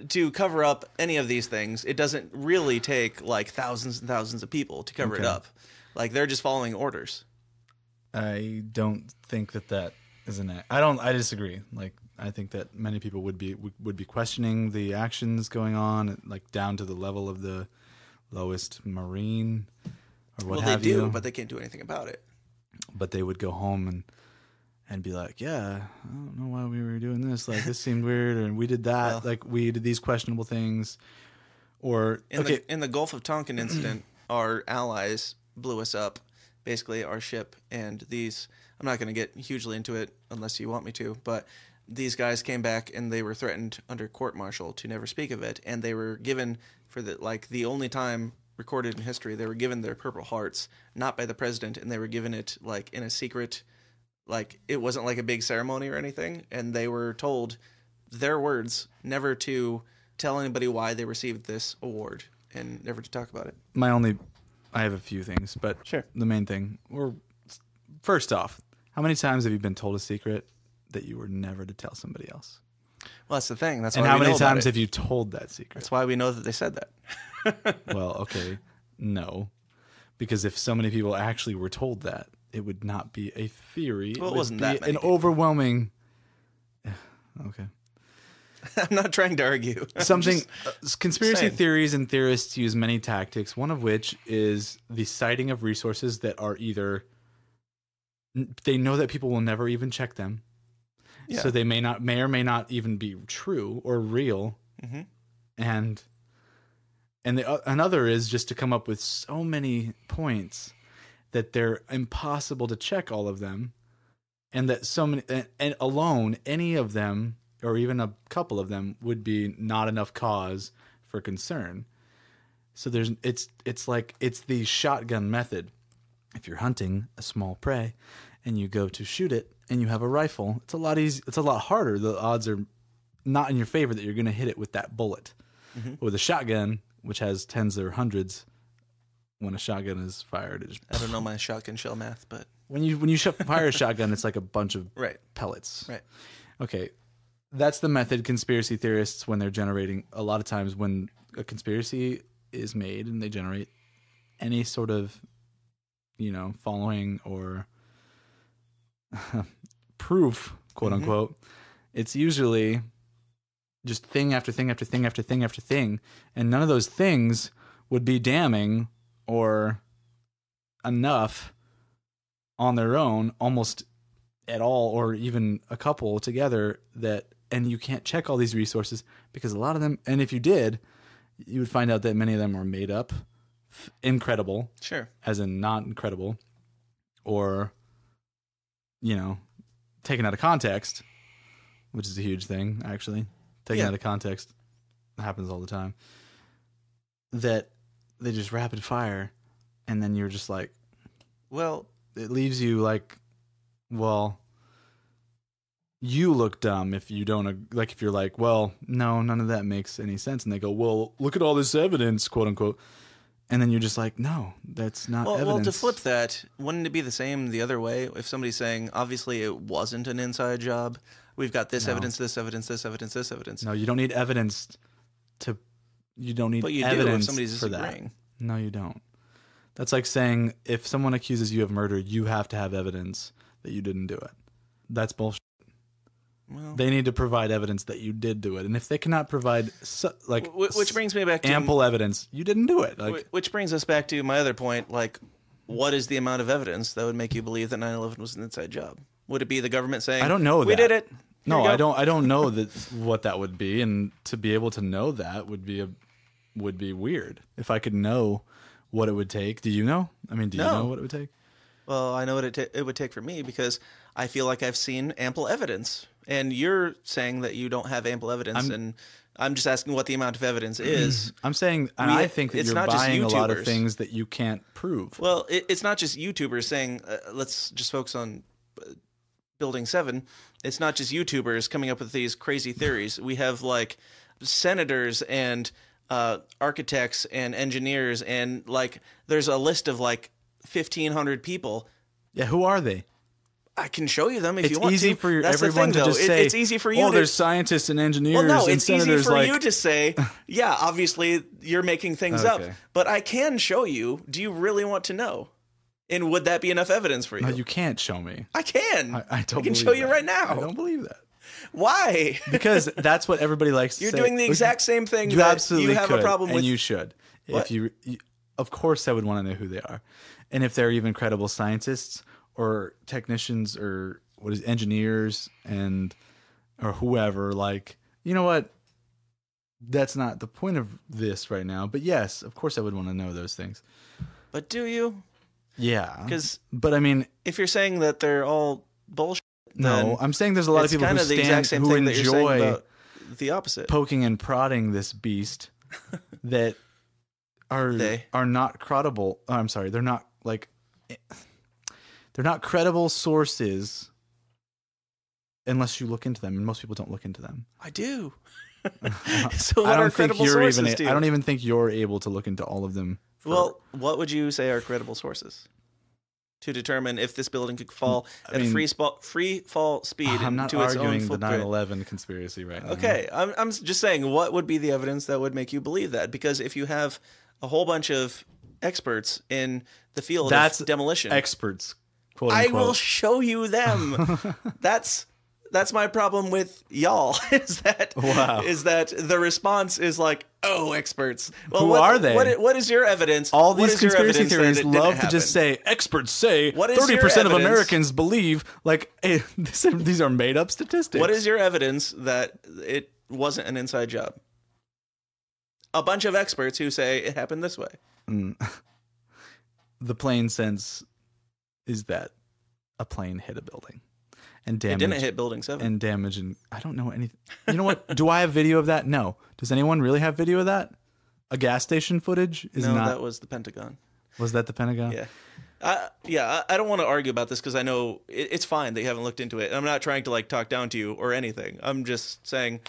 to cover up any of these things, it doesn't really take like thousands and thousands of people to cover it up. Like, they're just following orders. I don't think that is an. I disagree. Like, I think that many people would be questioning the actions going on, like down to the level of the lowest Marine or what have you. Well, they do, but they can't do anything about it. But they would go home and be like, yeah, I don't know why we were doing this. Like, this seemed weird, and we did that. Well, like, we did these questionable things. Or in the Gulf of Tonkin incident, our allies blew us up, basically our ship, and these. I'm not going to get hugely into it unless you want me to, but these guys came back and they were threatened under court-martial to never speak of it, and they were given for the only time recorded in history, they were given their Purple Hearts, not by the president, and they were given it like in a secret. Like, it wasn't like a big ceremony or anything, and they were told, their words, never to tell anybody why they received this award and never to talk about it. I have a few things, but Sure. The main thing, first off, how many times have you been told a secret that you were never to tell somebody else? Well, that's the thing. That's and why how we many know about times it. have you told that secret? That's why we know that they said that. Well, okay, no, because if so many people actually were told that, it would not be a theory. Well, it would wasn't be that many an people. overwhelming. Okay. I'm not trying to argue. Something conspiracy saying. theories and theorists use many tactics, one of which is the citing of resources that are either they know that people will never even check them. Yeah. So they may or may not even be true or real. Mm-hmm. And another is just to come up with so many points that they're impossible to check all of them, and that so many and alone any of them or even a couple of them would be not enough cause for concern. So it's like the shotgun method. If you're hunting a small prey and you go to shoot it and you have a rifle, it's a lot easy. It's a lot harder. The odds are not in your favor that you're going to hit it with that bullet. Mm-hmm. With a shotgun, which has tens or hundreds, when a shotgun is fired, it just, I don't know my shotgun shell math, but when you fire a shotgun, it's like a bunch of pellets. Right. Okay. That's the method conspiracy theorists, when they're generating, a lot of times when a conspiracy is made and they generate any sort of, following or proof, quote unquote, it's usually just thing after thing after thing after thing after thing. And none of those things would be damning or enough on their own, almost at all, or even a couple together and you can't check all these resources because a lot of them, and if you did, you would find out that many of them were made up, incredible, Sure. as in not incredible, or, taken out of context, which is a huge thing, actually. Taken out of context happens all the time. That they just rapid fire, and then you're just like, Well, it leaves you like, well, you look dumb if you don't, like, if you're like, well, no, none of that makes any sense. And they go, well, look at all this evidence, quote unquote. And then you're just like, no, that's not evidence. Well, to flip that, wouldn't it be the same the other way? If somebody's saying, obviously it wasn't an inside job, we've got this evidence, this evidence, this evidence, this evidence. No, you don't need evidence you don't need But you evidence do if somebody's for that. disagreeing. No, you don't. That's like saying if someone accuses you of murder, you have to have evidence that you didn't do it. That's bullshit. Well, They need to provide evidence that you did do it, and if they cannot provide which brings me back to ample evidence, you didn't do it. Like, which brings us back to my other point. Like, what is the amount of evidence that would make you believe that 9/11 was an inside job? Would it be the government saying, I don't know we that. did it? no, Here you I go." don't. I don't know that what that would be, and to be able to know that would be weird. If I could know what it would take, do you know? I mean, do you No. know what it would take? Well, I know what it would take for me because I feel like I've seen ample evidence. And you're saying that you don't have ample evidence, and I'm just asking what the amount of evidence is. I'm saying, and I think that it's you're not just buying a lot of YouTubers. things that you can't prove. Well, it's not just YouTubers saying, let's just focus on Building 7. It's not just YouTubers coming up with these crazy theories. We have like senators and architects and engineers, and like there's a list of like 1,500 people. Yeah, who are they? I can show you them if It's you want to. easy for That's the everyone thing, to though. just say, it's easy for you oh, to... there's scientists and engineers Well, no, and it's easy senators. for like, you to say, yeah, obviously you're making things up. Okay. But I can show you. Do you really want to know? And would that be enough evidence for you? no, you can't show me. I can. I don't I can believe show you that. right now. I don't believe that. Why? Because that's what everybody likes to You're say. doing the exact same thing You that absolutely you have could, a problem and with. you should. What? If you, of course, I would want to know who they are, and if they're even credible scientists or technicians or engineers or whoever. Like, you know what? That's not the point of this right now. But yes, of course, I would want to know those things. But do you? Yeah, 'Cause but I mean, If you're saying that they're all bullshit, no, then I'm saying there's a lot of it's people who kind of the exact same who thing that you're saying enjoy about the opposite. poking and prodding this beast that are not credible. Oh, I'm sorry, they're not credible sources unless you look into them, and most people don't look into them. I do. So what I are don't think credible you're sources even. to you? I don't even think you're able to look into all of them. Well, what would you say are credible sources to determine if this building could fall at mean, free fall speed I'm not into its own arguing the footprint? 9/11 conspiracy right now. Okay, I'm just saying, what would be the evidence that would make you believe that? Because if you have a whole bunch of experts in the field That's of demolition, experts. Quote I unquote. will show you them. That's my problem with y'all is that Wow. the response is like, oh, experts. Well, Who what are they? What is your evidence? All What these is your conspiracy evidence that theories it didn't love to just happen? say, experts say What is your 30% of evidence? Americans believe, like, these are made up statistics. What is your evidence that it wasn't an inside job? A bunch of experts who say it happened this way. The plain sense is that a plane hit a building and damage. It didn't hit Building 7. And damage, and I don't know anything. You know what? Do I have video of that? No. Does anyone really have video of that? A gas station footage is no, not. that was the Pentagon. Was that the Pentagon? Yeah. I don't want to argue about this because I know it's fine that you haven't looked into it. I'm not trying to like talk down to you or anything. I'm just saying,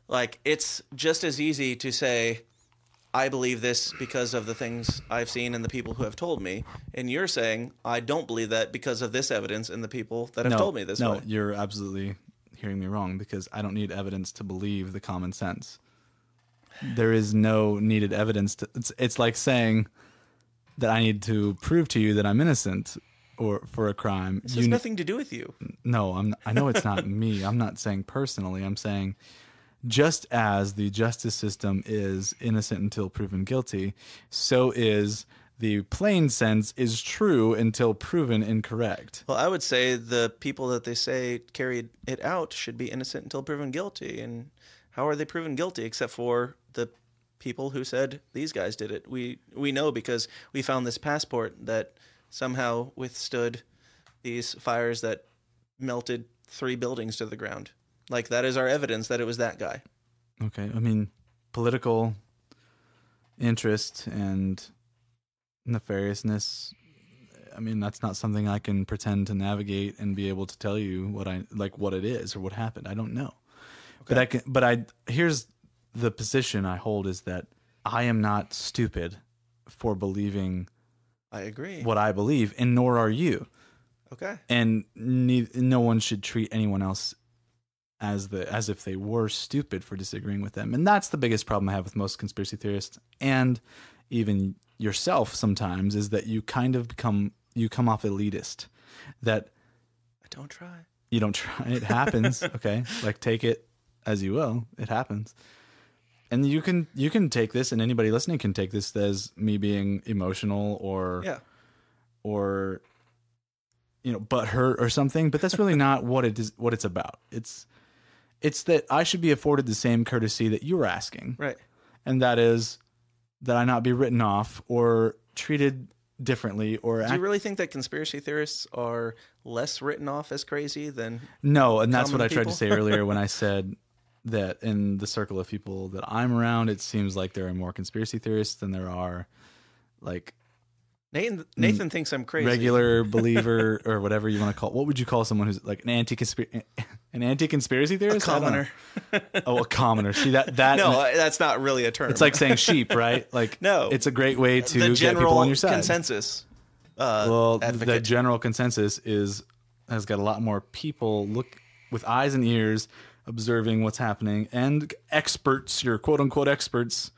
like, it's just as easy to say, I believe this because of the things I've seen and the people who have told me. And you're saying, I don't believe that because of this evidence and the people that have told me this way. No, you're absolutely hearing me wrong because I don't need evidence to believe the common sense. There is no needed evidence. It's like saying that I need to prove to you that I'm innocent or for a crime. This has nothing to do with you. No, I know it's not me. I'm not saying personally. I'm saying just as the justice system is innocent until proven guilty, so is the plain sense is true until proven incorrect. Well, I would say the people that they say carried it out should be innocent until proven guilty. And how are they proven guilty except for the people who said these guys did it. We know because we found this passport that somehow withstood these fires that melted 3 buildings to the ground. Like, that is our evidence that it was that guy. Okay, I mean, political interest and nefariousness, I mean, that's not something I can pretend to navigate and be able to tell you what it is or what happened. I don't know. Okay. Here's the position I hold, is that I am not stupid for believing I agree. what I believe, and nor are you. Okay. And no one should treat anyone else as if they were stupid for disagreeing with them. And that's the biggest problem I have with most conspiracy theorists, and even yourself sometimes, is that you kind of come off elitist. That I don't try. You don't try. It happens. Okay. Like, take it as you will. It happens. And you can take this, and anybody listening can take this as me being emotional or butthurt or something, but that's really not what it's about. It's that I should be afforded the same courtesy that you were asking. Right. And that is that I not be written off or treated differently. Or do you really think that conspiracy theorists are less written off as crazy than No, and that's what I tried people? to say earlier when I said that in the circle of people that I'm around, it seems like there are more conspiracy theorists than there are, like, Nathan thinks I'm crazy. Regular believer or whatever you want to call. What would you call someone who's like an anti-conspiracy theorist? A commoner. A commoner. See that no, that's not really a term. It's like saying sheep, right? Like, no, it's a great way to the get people on your side. Consensus. The general consensus has got a lot more people with eyes and ears observing what's happening, and experts, your quote unquote experts.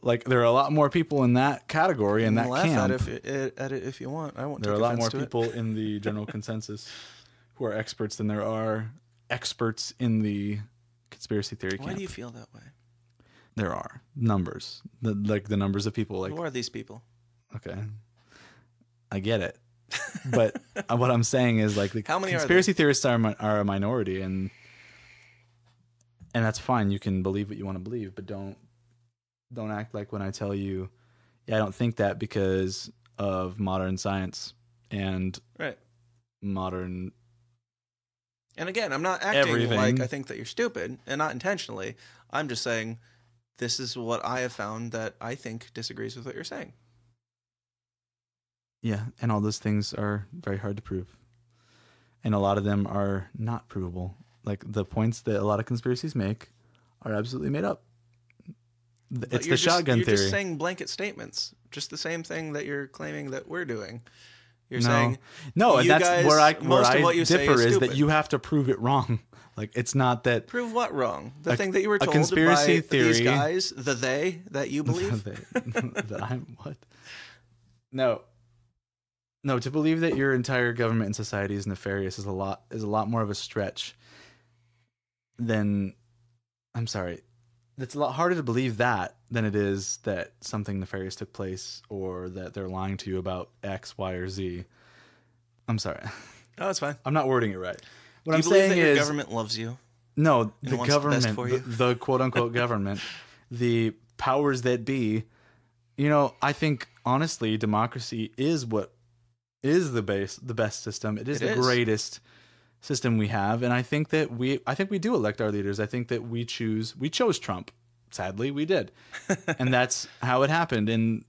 Like, there are a lot more people in that category, and that laugh camp. at it if you want. I won't. There are a lot more people it. in the general consensus who are experts than there are experts in the conspiracy theory camp. Why do you feel that way? There are numbers, the numbers of people. Like, who are these people? Okay, I get it, but what I'm saying is, like, the How many conspiracy theorists are a minority, and that's fine. You can believe what you want to believe, but don't act like when I tell you, yeah, I don't think that because of modern science and modern. And again, I'm not acting everything. Like I think that you're stupid, and not intentionally. I'm just saying this is what I have found that I think disagrees with what you're saying. Yeah, and all those things are very hard to prove. And a lot of them are not provable. Like, the points that a lot of conspiracies make are absolutely made up. It's the shotgun theory. You're just saying blanket statements. Just the same thing that you're claiming that we're doing. You're no. saying no, and that's guys, where I differ is that you have to prove it wrong. Like, it's not that. Prove what wrong? The thing that you were told conspiracy by theory, these guys, they that you believe. That I'm what? No, to believe that your entire government and society is nefarious is a lot more of a stretch than. I'm sorry. It's a lot harder to believe that than it is that something nefarious took place or that they're lying to you about X, Y, or Z. I'm sorry. Oh, it's fine. I'm not wording it right. What Do I'm you believe saying that your is government loves you? No, the wants the best government, for you? the quote unquote government, the powers that be. You know, I think honestly, democracy is the best system. It is the greatest system we have, and I think we do elect our leaders. I think that we chose Trump. Sadly, we did, and that's how it happened. And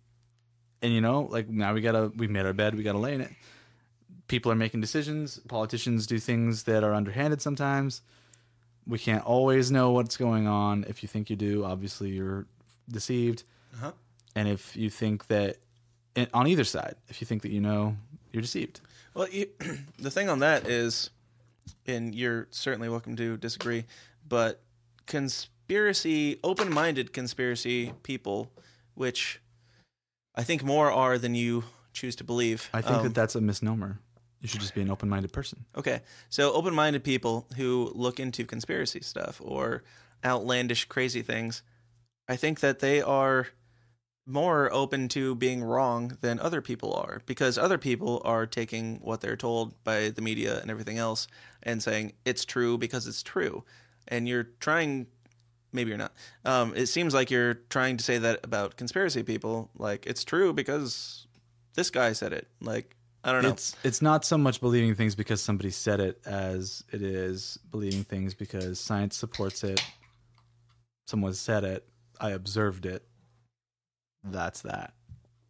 you know, like, now we made our bed, we gotta lay in it. People are making decisions. Politicians do things that are underhanded sometimes. We can't always know what's going on. If you think you do, obviously you're deceived. Uh-huh. And if you think that, on either side, if you think that you know, you're deceived. Well, the thing on that is, and you're certainly welcome to disagree, but open-minded conspiracy people, which I think more are than you choose to believe. I think that's a misnomer. You should just be an open-minded person. Okay. So open-minded people who look into conspiracy stuff or outlandish, crazy things, I think that they are more open to being wrong than other people are, because other people are taking what they're told by the media and everything else and saying it's true because it's true. And you're trying maybe you're not. It seems like you're trying to say that about conspiracy people. Like, it's true because this guy said it. Like, I don't know. It's not so much believing things because somebody said it as it is believing things because science supports it. Someone said it. I observed it. That's that.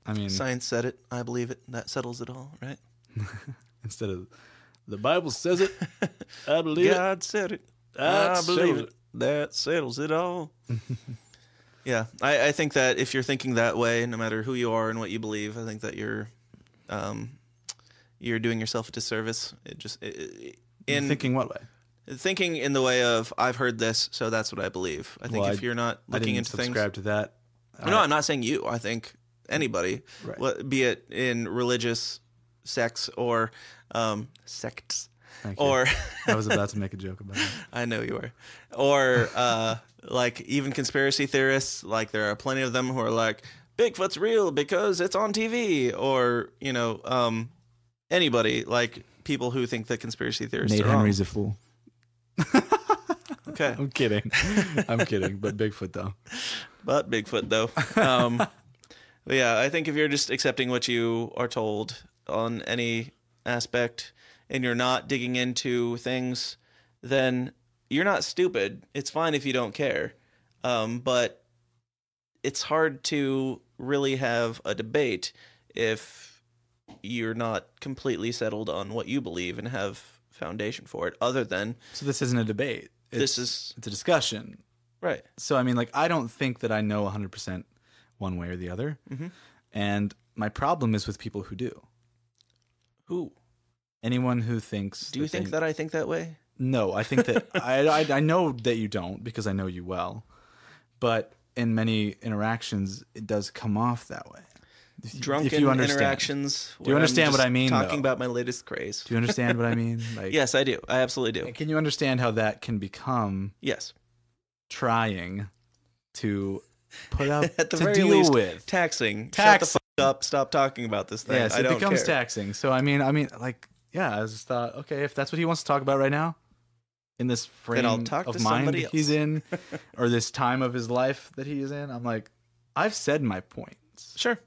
I mean, Science said it. I believe it. That settles it all, right? instead of the Bible says it, I believe it. God said it. That I believe settles it. That settles it all. Yeah, I think that if you're thinking that way, no matter who you are and what you believe, I think that you're doing yourself a disservice. Thinking what way? Thinking in the way of I've heard this, so that's what I believe. I think Well, if you're not I looking didn't into things, subscribe to that. no, I'm not saying you. I think anybody, Right. be it in religious sects or sects, Thank you. or I was about to make a joke about it. I know you were, or like even conspiracy theorists. Like there are plenty of them who are like Bigfoot's real because it's on TV, or anybody like people who think that conspiracy theorists Nate are Henry's a fool. wrong. Okay, I'm kidding. I'm kidding. But Bigfoot though. but Bigfoot though. But yeah, I think if you're just accepting what you are told on any aspect and you're not digging into things, then you're not stupid. It's fine if you don't care. But it's hard to really have a debate if you're not completely settled on what you believe and have foundation for it, other than So this isn't a debate. It's a discussion. right. So I mean, like, I don't think that I know 100% one way or the other, and my problem is with people who do. Who? Anyone who thinks. Do you think that I think that way? No, I think that I know that you don't because I know you well, but in many interactions, it does come off that way. Drunken if you understand. interactions. Do you where I'm understand what just I mean, Talking though? about my latest craze. Do you understand what I mean? Like, Yes, I do. I absolutely do. Can you understand how that can become Yes. trying to put up At the to very deal least, with? taxing. Shut the Taxing. fuck up. Stop talking about this thing. Yes, I it don't becomes care. taxing. So I mean, like, yeah, I just thought, okay, if that's what he wants to talk about right now, in this frame I'll talk of to mind somebody else. he's in, or this time of his life that he is in, I'm like, I've said my points. Sure.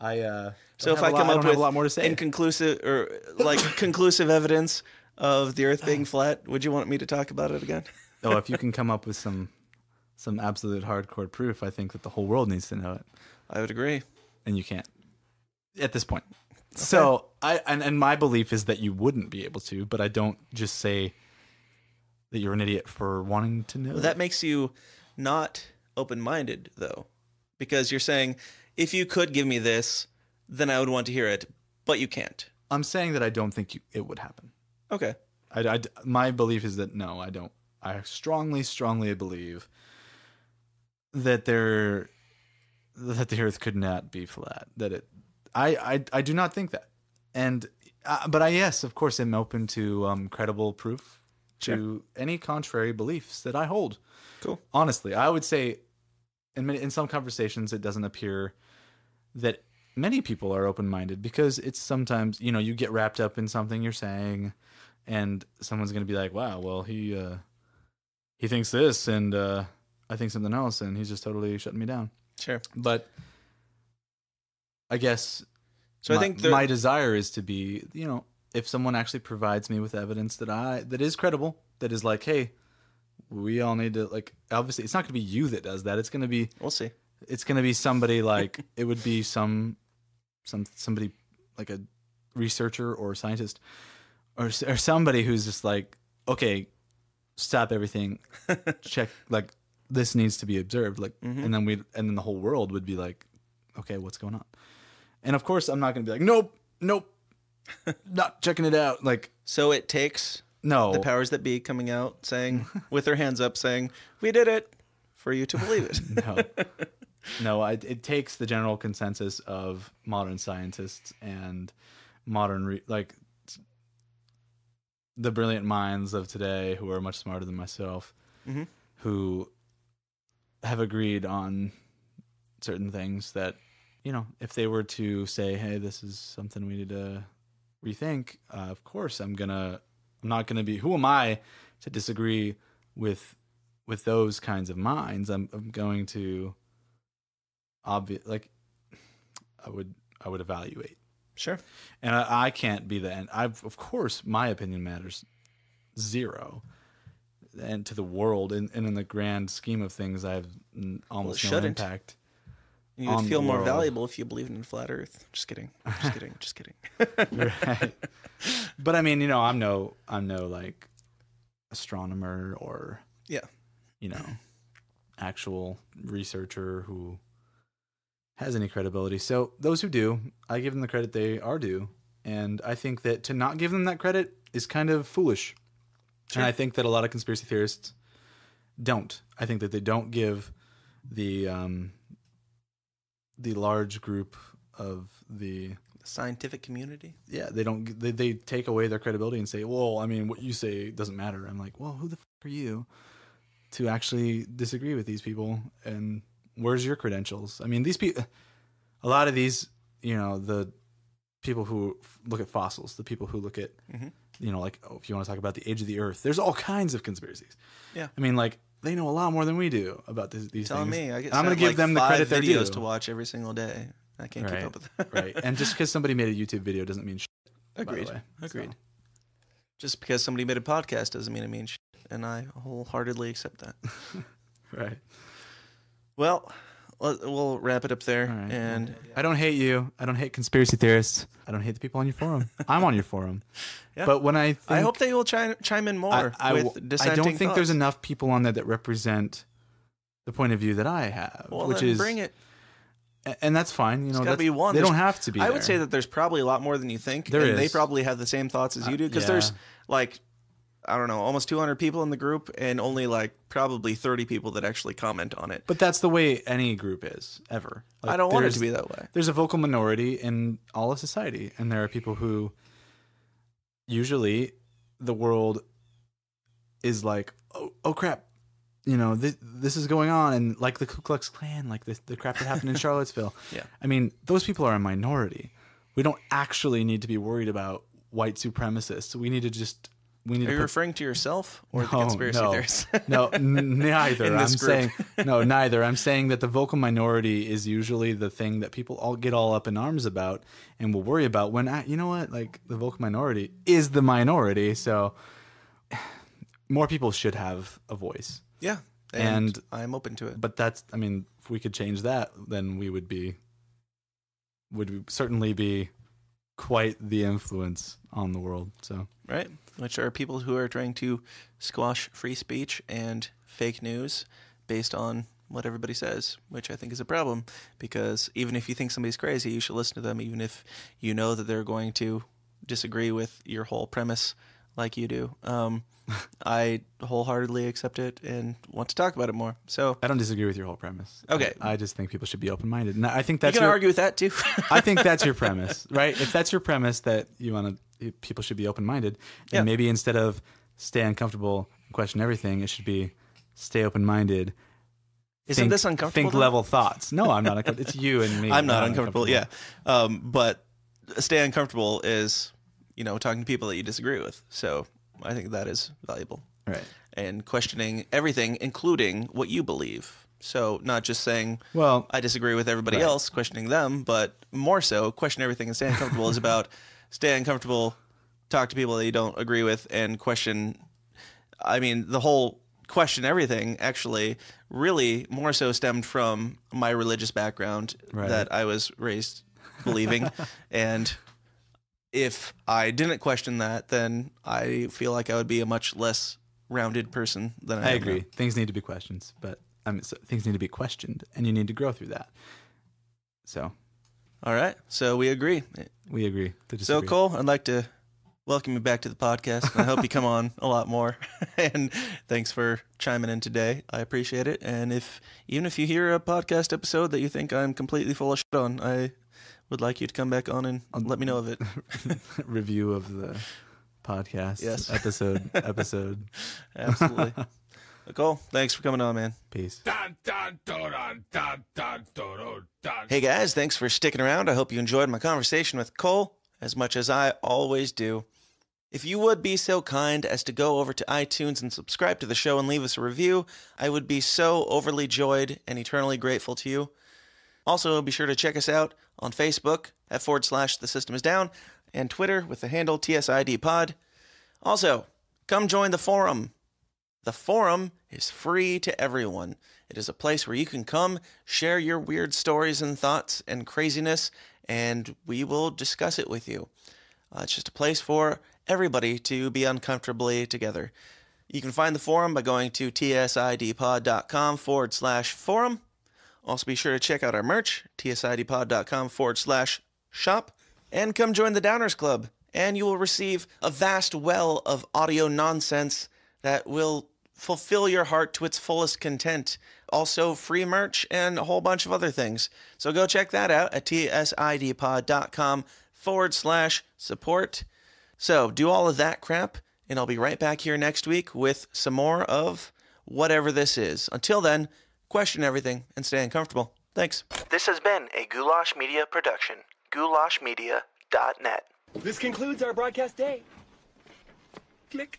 So if I come I up don't have with a lot more to say. inconclusive or like conclusive evidence of the Earth being flat, would you want me to talk about it again? Oh, if you can come up with some absolute hardcore proof, I think that the whole world needs to know it, I would agree. and you can't at this point. So and my belief is that you wouldn't be able to, but I don't just say that you're an idiot for wanting to know. That makes you not open-minded, though, because you're saying if you could give me this, then I would want to hear it, but you can't. I'm saying that I don't think it would happen. Okay. My belief is that no, I don't. I strongly believe that the Earth could not be flat. I do not think that. And but yes, of course, I'm open to credible proof to any contrary beliefs that I hold. Cool. Honestly, I would say in some conversations it doesn't appear that many people are open-minded because it's sometimes, you get wrapped up in something you're saying and someone's going to be like, wow, well, he thinks this and I think something else and he's just totally shutting me down. Sure. But I guess So I think my desire is to be, if someone actually provides me with evidence that is credible, that is like, hey, we all need to, like, obviously it's not going to be you that does that. It's going to be, we'll see. it's going to be somebody like, it would be somebody like a researcher or a scientist or somebody who's just like, okay, stop everything, check, like, this needs to be observed, like, and then the whole world would be like, okay, what's going on? And of course, I'm not going to be like, nope, not checking it out. Like, So it takes no, the powers that be coming out saying, with their hands up, saying, "We did it," for you to believe it. no. It takes the general consensus of modern scientists and modern, the brilliant minds of today who are much smarter than myself, who have agreed on certain things that, if they were to say, hey, this is something we need to rethink, of course I'm not gonna be, who am I to disagree with with those kinds of minds, I'm going to I would evaluate. Sure. And I can't be the end. Of course, my opinion matters zero, and to the world, and in the grand scheme of things, I have almost no shouldn't. impact. You would on feel the more world. valuable if you believed in flat Earth. Just kidding. Just kidding. Just kidding. Right. But I mean, I'm no like astronomer or Yeah. Actual researcher who has any credibility. So those who do, I give them the credit they are due. And I think that to not give them that credit is kind of foolish. Sure. And I think that a lot of conspiracy theorists don't. I think that they don't give the large group of the Scientific community. they don't. They take away their credibility and say, "Well, I mean, what you say doesn't matter." I'm like, "Well, who the fuck are you to actually disagree with these people? And where's your credentials?" I mean, these people, a lot of these, the people who look at fossils, the people who look at, like, if you want to talk about the age of the Earth, there's all kinds of conspiracies. Yeah. I mean, like, they know a lot more than we do about these Telling things. me, I get I'm going to give them the 5 credit they're due. videos to watch every single day. I can't keep up with that. Right. And just because somebody made a YouTube video doesn't mean shit. Agreed. By the way. Agreed. So, Just because somebody made a podcast doesn't mean it means shit, and I wholeheartedly accept that. right. Well, we'll wrap it up there. All right. And I don't hate you. I don't hate conspiracy theorists. I don't hate the people on your forum. I'm on your forum. Yeah. But when I think, I hope they will chime in more with dissenting I don't think there's thoughts. enough people on there that represent the point of view that I have, Well, which then is bring it. And that's fine. There's got to be one. They don't There's- have to be. I would there. say that there's probably a lot more than you think. There and They is. probably have the same thoughts as you do because yeah. there's like, I don't know, almost 200 people in the group and only like probably 30 people that actually comment on it. But that's the way any group is ever. Like, I don't want it there's- to be that way. There's a vocal minority in all of society, and there are people who usually the world is like, oh crap, this is going on, and like the Ku Klux Klan, like the crap that happened in Charlottesville. Yeah. I mean, those people are a minority. We don't actually need to be worried about white supremacists. We need to just Are you referring to yourself or the No, conspiracy no. theorists? No, neither. In this I'm group. saying neither. I'm saying that the vocal minority is usually the thing that people all get all up in arms about and will worry about when you know what, like the vocal minority is the minority. So more people should have a voice. Yeah. And I'm open to it. But that's, I mean, if we could change that, then we would certainly be quite the influence on the world. So Right. Which are people who are trying to squash free speech and fake news based on what everybody says, which I think is a problem because even if you think somebody's crazy, you should listen to them, even if you know that they're going to disagree with your whole premise like you do. I wholeheartedly accept it and want to talk about it more. So I don't disagree with your whole premise. Okay. I just think people should be open-minded. And I think you that's can argue with that too. I think that's your premise, right? If that's your premise that you want to, people should be open-minded, then Yeah. maybe instead of stay uncomfortable and question everything, it should be stay open-minded. Isn't this uncomfortable? Think though? level thoughts. No, I'm not uncomfortable. It's you and me. I'm not uncomfortable. Yeah. But stay uncomfortable is, talking to people that you disagree with. So I think that is valuable. Right. And questioning everything, including what you believe. So not just saying, Well, I disagree with everybody right. else, questioning them, but more so, question everything and stay uncomfortable is about stay uncomfortable, talk to people that you don't agree with, and question. I mean, the whole question everything actually really more so stemmed from my religious background Right. that I was raised believing. And if I didn't question that, then I feel like I would be a much less rounded person than I I am agree. now. Things need to be questions, but things need to be questioned, and you need to grow through that. So All right. So we agree. we agree to So, disagree. Cole, I'd like to welcome you back to the podcast. I hope you come on a lot more. And thanks for chiming in today. I appreciate it. And even if you hear a podcast episode that you think I'm completely full of shit on, I would like you to come back on and let me know of it. Review of the podcast. Yes. Episode. Absolutely. Cole, thanks for coming on, man. Peace. Hey, guys, thanks for sticking around. I hope you enjoyed my conversation with Cole as much as I always do. If you would be so kind as to go over to iTunes and subscribe to the show and leave us a review, I would be so overly joyed and eternally grateful to you. Also, be sure to check us out on Facebook at /The System Is Down and Twitter with the handle TSIDpod. Also, come join the forum. The forum is free to everyone. It is a place where you can come, share your weird stories and thoughts and craziness, and we will discuss it with you. It's just a place for everybody to be uncomfortably together. You can find the forum by going to tsidpod.com/forum. Also be sure to check out our merch, tsidpod.com/shop, and come join the Downers Club, and you will receive a vast well of audio nonsense that will fulfill your heart to its fullest content. Also free merch and a whole bunch of other things. So go check that out at tsidpod.com/support. So do all of that crap, and I'll be right back here next week with some more of whatever this is. Until then, question everything and stay uncomfortable. Thanks. This has been a Goulash Media production. goulashmedia.net. This concludes our broadcast day. Click.